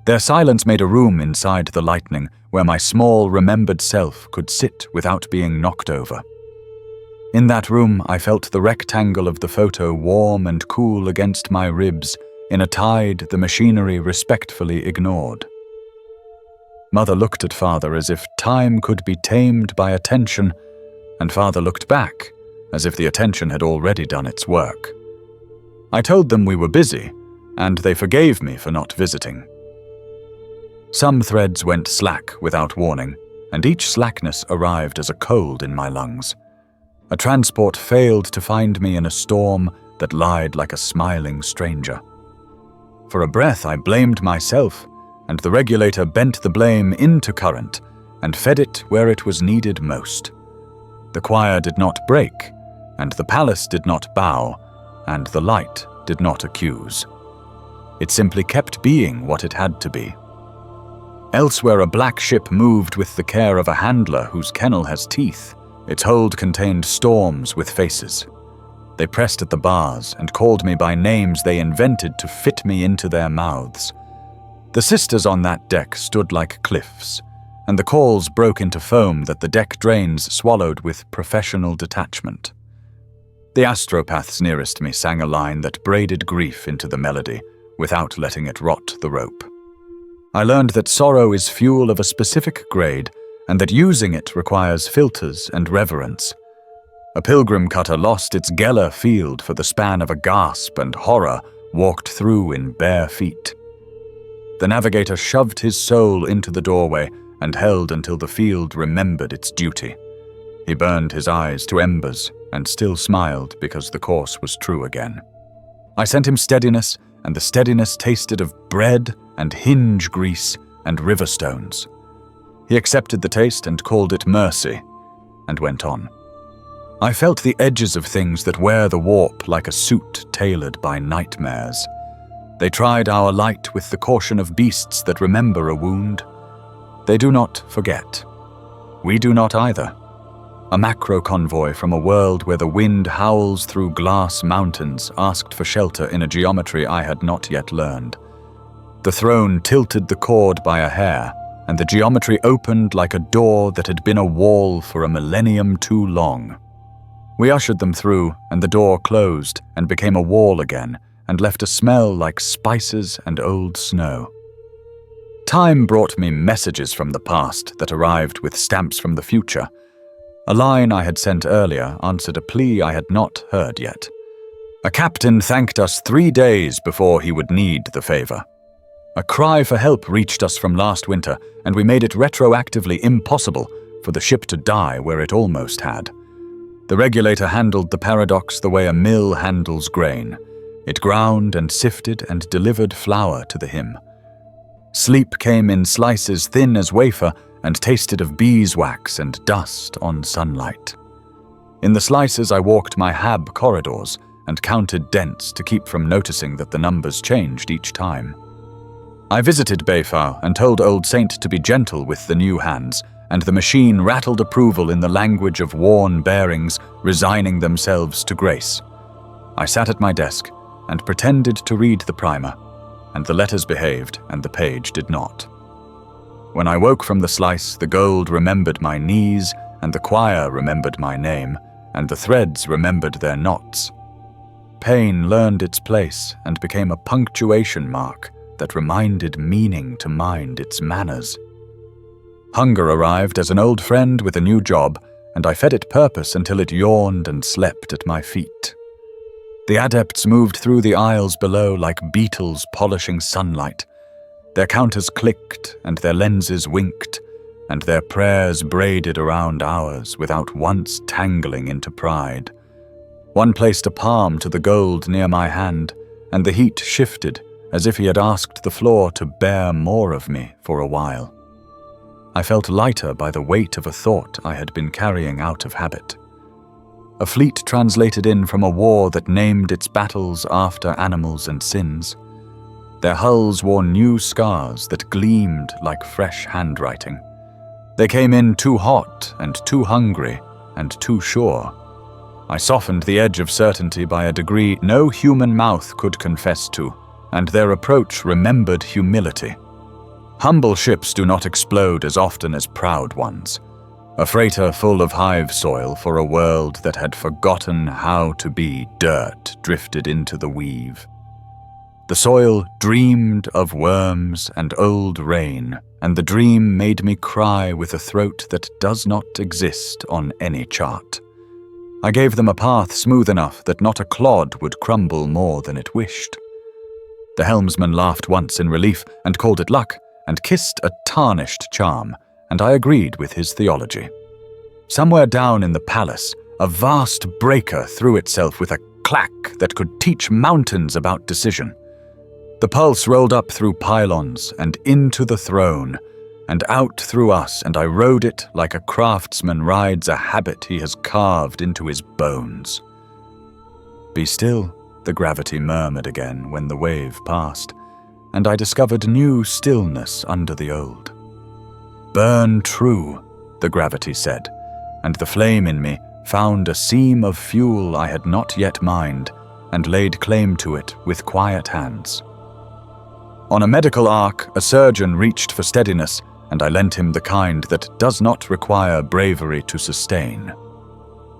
Their silence made a room inside the lightning where my small, remembered self could sit without being knocked over. In that room, I felt the rectangle of the photo warm and cool against my ribs in a tide the machinery respectfully ignored. Mother looked at Father as if time could be tamed by attention, and Father looked back as if the attention had already done its work. I told them we were busy, and they forgave me for not visiting. Some threads went slack without warning, and each slackness arrived as a cold in my lungs. A transport failed to find me in a storm that lied like a smiling stranger. For a breath, I blamed myself, and the regulator bent the blame into current and fed it where it was needed most. The choir did not break, and the palace did not bow, and the light did not accuse. It simply kept being what it had to be. Elsewhere, a black ship moved with the care of a handler whose kennel has teeth. Its hold contained storms with faces. They pressed at the bars and called me by names they invented to fit me into their mouths. The sisters on that deck stood like cliffs, and the calls broke into foam that the deck drains swallowed with professional detachment. The astropaths nearest me sang a line that braided grief into the melody without letting it rot the rope. I learned that sorrow is fuel of a specific grade, and that using it requires filters and reverence. A pilgrim cutter lost its Geller field for the span of a gasp, and horror walked through in bare feet. The navigator shoved his soul into the doorway and held until the field remembered its duty. He burned his eyes to embers and still smiled because the course was true again. I sent him steadiness, and the steadiness tasted of bread and hinge grease and river stones. He accepted the taste and called it mercy, and went on. I felt the edges of things that wear the warp like a suit tailored by nightmares. They tried our light with the caution of beasts that remember a wound. They do not forget. We do not either. A macro convoy from a world where the wind howls through glass mountains asked for shelter in a geometry I had not yet learned. The throne tilted the cord by a hair, and the geometry opened like a door that had been a wall for a millennium too long. We ushered them through, and the door closed and became a wall again, and left a smell like spices and old snow. Time brought me messages from the past that arrived with stamps from the future. A line I had sent earlier answered a plea I had not heard yet. A captain thanked us 3 days before he would need the favor. A cry for help reached us from last winter, and we made it retroactively impossible for the ship to die where it almost had. The regulator handled the paradox the way a mill handles grain. It ground and sifted and delivered flour to the hymn. Sleep came in slices thin as wafer and tasted of beeswax and dust on sunlight. In the slices I walked my hab corridors and counted dents to keep from noticing that the numbers changed each time. I visited Bayfau and told Old Saint to be gentle with the new hands, and the machine rattled approval in the language of worn bearings, resigning themselves to grace. I sat at my desk and pretended to read the primer, and the letters behaved and the page did not. When I woke from the slice, the gold remembered my knees, and the choir remembered my name, and the threads remembered their knots. Pain learned its place and became a punctuation mark that reminded meaning to mind its manners. Hunger arrived as an old friend with a new job, and I fed it purpose until it yawned and slept at my feet. The adepts moved through the aisles below like beetles polishing sunlight. Their counters clicked and their lenses winked, and their prayers braided around ours without once tangling into pride. One placed a palm to the gold near my hand, and the heat shifted as if he had asked the floor to bear more of me for a while. I felt lighter by the weight of a thought I had been carrying out of habit. A fleet translated in from a war that named its battles after animals and sins. Their hulls wore new scars that gleamed like fresh handwriting. They came in too hot and too hungry and too sure. I softened the edge of certainty by a degree no human mouth could confess to, and their approach remembered humility. Humble ships do not explode as often as proud ones. A freighter full of hive soil for a world that had forgotten how to be dirt drifted into the weave. The soil dreamed of worms and old rain, and the dream made me cry with a throat that does not exist on any chart. I gave them a path smooth enough that not a clod would crumble more than it wished. The helmsman laughed once in relief and called it luck, and kissed a tarnished charm, and I agreed with his theology. Somewhere down in the palace, a vast breaker threw itself with a clack that could teach mountains about decision. The pulse rolled up through pylons and into the throne, and out through us, and I rode it like a craftsman rides a habit he has carved into his bones. Be still, the gravity murmured again when the wave passed, and I discovered new stillness under the old. Burn true, the gravity said, and the flame in me found a seam of fuel I had not yet mined, and laid claim to it with quiet hands. On a medical ark, a surgeon reached for steadiness, and I lent him the kind that does not require bravery to sustain.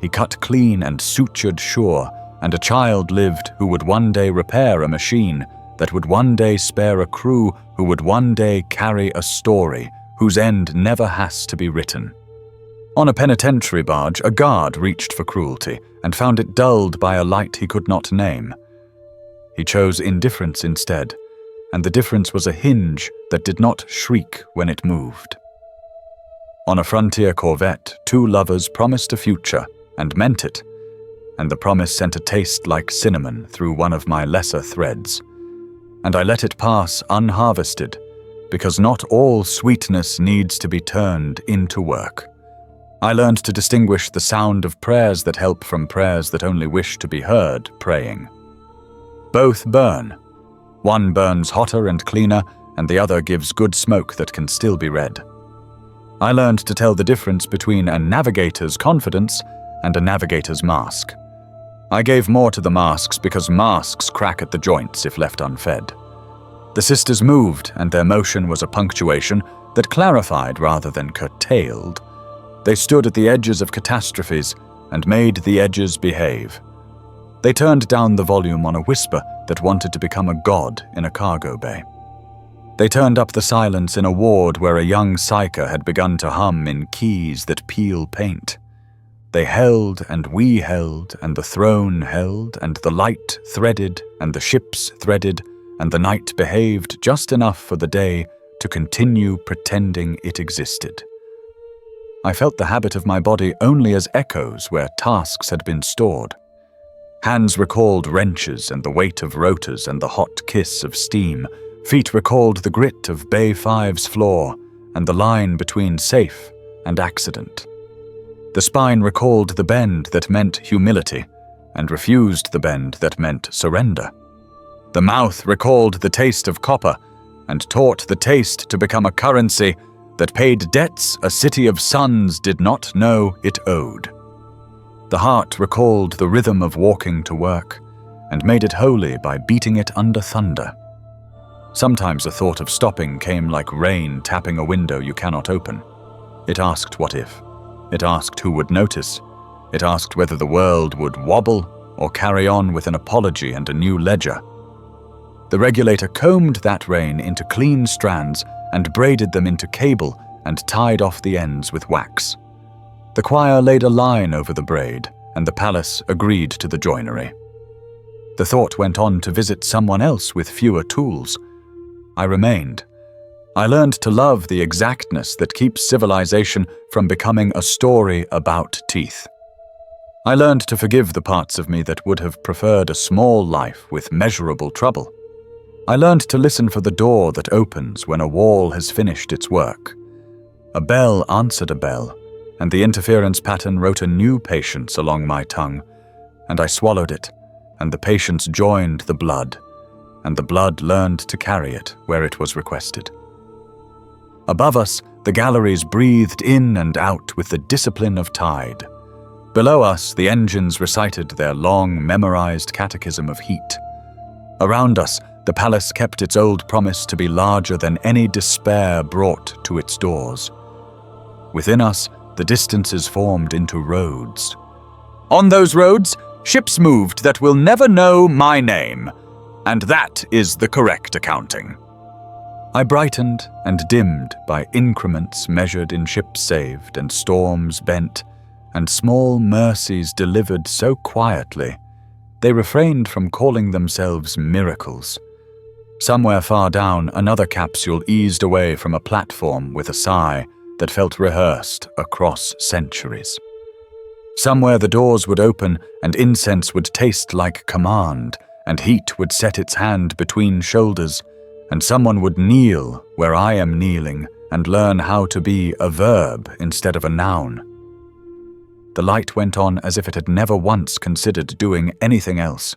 He cut clean and sutured sure, and a child lived who would one day repair a machine, that would one day spare a crew, who would one day carry a story, whose end never has to be written. On a penitentiary barge, a guard reached for cruelty, and found it dulled by a light he could not name. He chose indifference instead, and the difference was a hinge that did not shriek when it moved. On a frontier corvette, two lovers promised a future, and meant it, and the promise sent a taste like cinnamon through one of my lesser threads, and I let it pass unharvested, because not all sweetness needs to be turned into work. I learned to distinguish the sound of prayers that help from prayers that only wish to be heard praying. Both burn. One burns hotter and cleaner, and the other gives good smoke that can still be read. I learned to tell the difference between a navigator's confidence and a navigator's mask. I gave more to the masks because masks crack at the joints if left unfed. The sisters moved, and their motion was a punctuation that clarified rather than curtailed. They stood at the edges of catastrophes and made the edges behave. They turned down the volume on a whisper that wanted to become a god in a cargo bay. They turned up the silence in a ward where a young psyker had begun to hum in keys that peel paint. They held, and we held, and the throne held, and the light threaded, and the ships threaded, and the night behaved just enough for the day to continue pretending it existed. I felt the habit of my body only as echoes where tasks had been stored. Hands recalled wrenches and the weight of rotors and the hot kiss of steam. Feet recalled the grit of Bay 5's floor and the line between safe and accident. The spine recalled the bend that meant humility and refused the bend that meant surrender. The mouth recalled the taste of copper and taught the taste to become a currency that paid debts a city of suns did not know it owed. The heart recalled the rhythm of walking to work and made it holy by beating it under thunder. Sometimes a thought of stopping came like rain tapping a window you cannot open. It asked what if. It asked who would notice. It asked whether the world would wobble or carry on with an apology and a new ledger. The regulator combed that rain into clean strands and braided them into cable and tied off the ends with wax. The choir laid a line over the braid, and the palace agreed to the joinery. The thought went on to visit someone else with fewer tools. I remained. I learned to love the exactness that keeps civilization from becoming a story about teeth. I learned to forgive the parts of me that would have preferred a small life with measurable trouble. I learned to listen for the door that opens when a wall has finished its work. A bell answered a bell, and the interference pattern wrote a new patience along my tongue, and I swallowed it, and the patience joined the blood, and the blood learned to carry it where it was requested. Above us, the galleries breathed in and out with the discipline of tide. Below us, the engines recited their long, memorized catechism of heat. Around us, the palace kept its old promise to be larger than any despair brought to its doors. Within us, the distances formed into roads. On those roads, ships moved that will never know my name, and that is the correct accounting. I brightened and dimmed by increments measured in ships saved and storms bent, and small mercies delivered so quietly, they refrained from calling themselves miracles. Somewhere far down, another capsule eased away from a platform with a sigh that felt rehearsed across centuries. Somewhere the doors would open and incense would taste like command, and heat would set its hand between shoulders, and someone would kneel where I am kneeling and learn how to be a verb instead of a noun. The light went on as if it had never once considered doing anything else.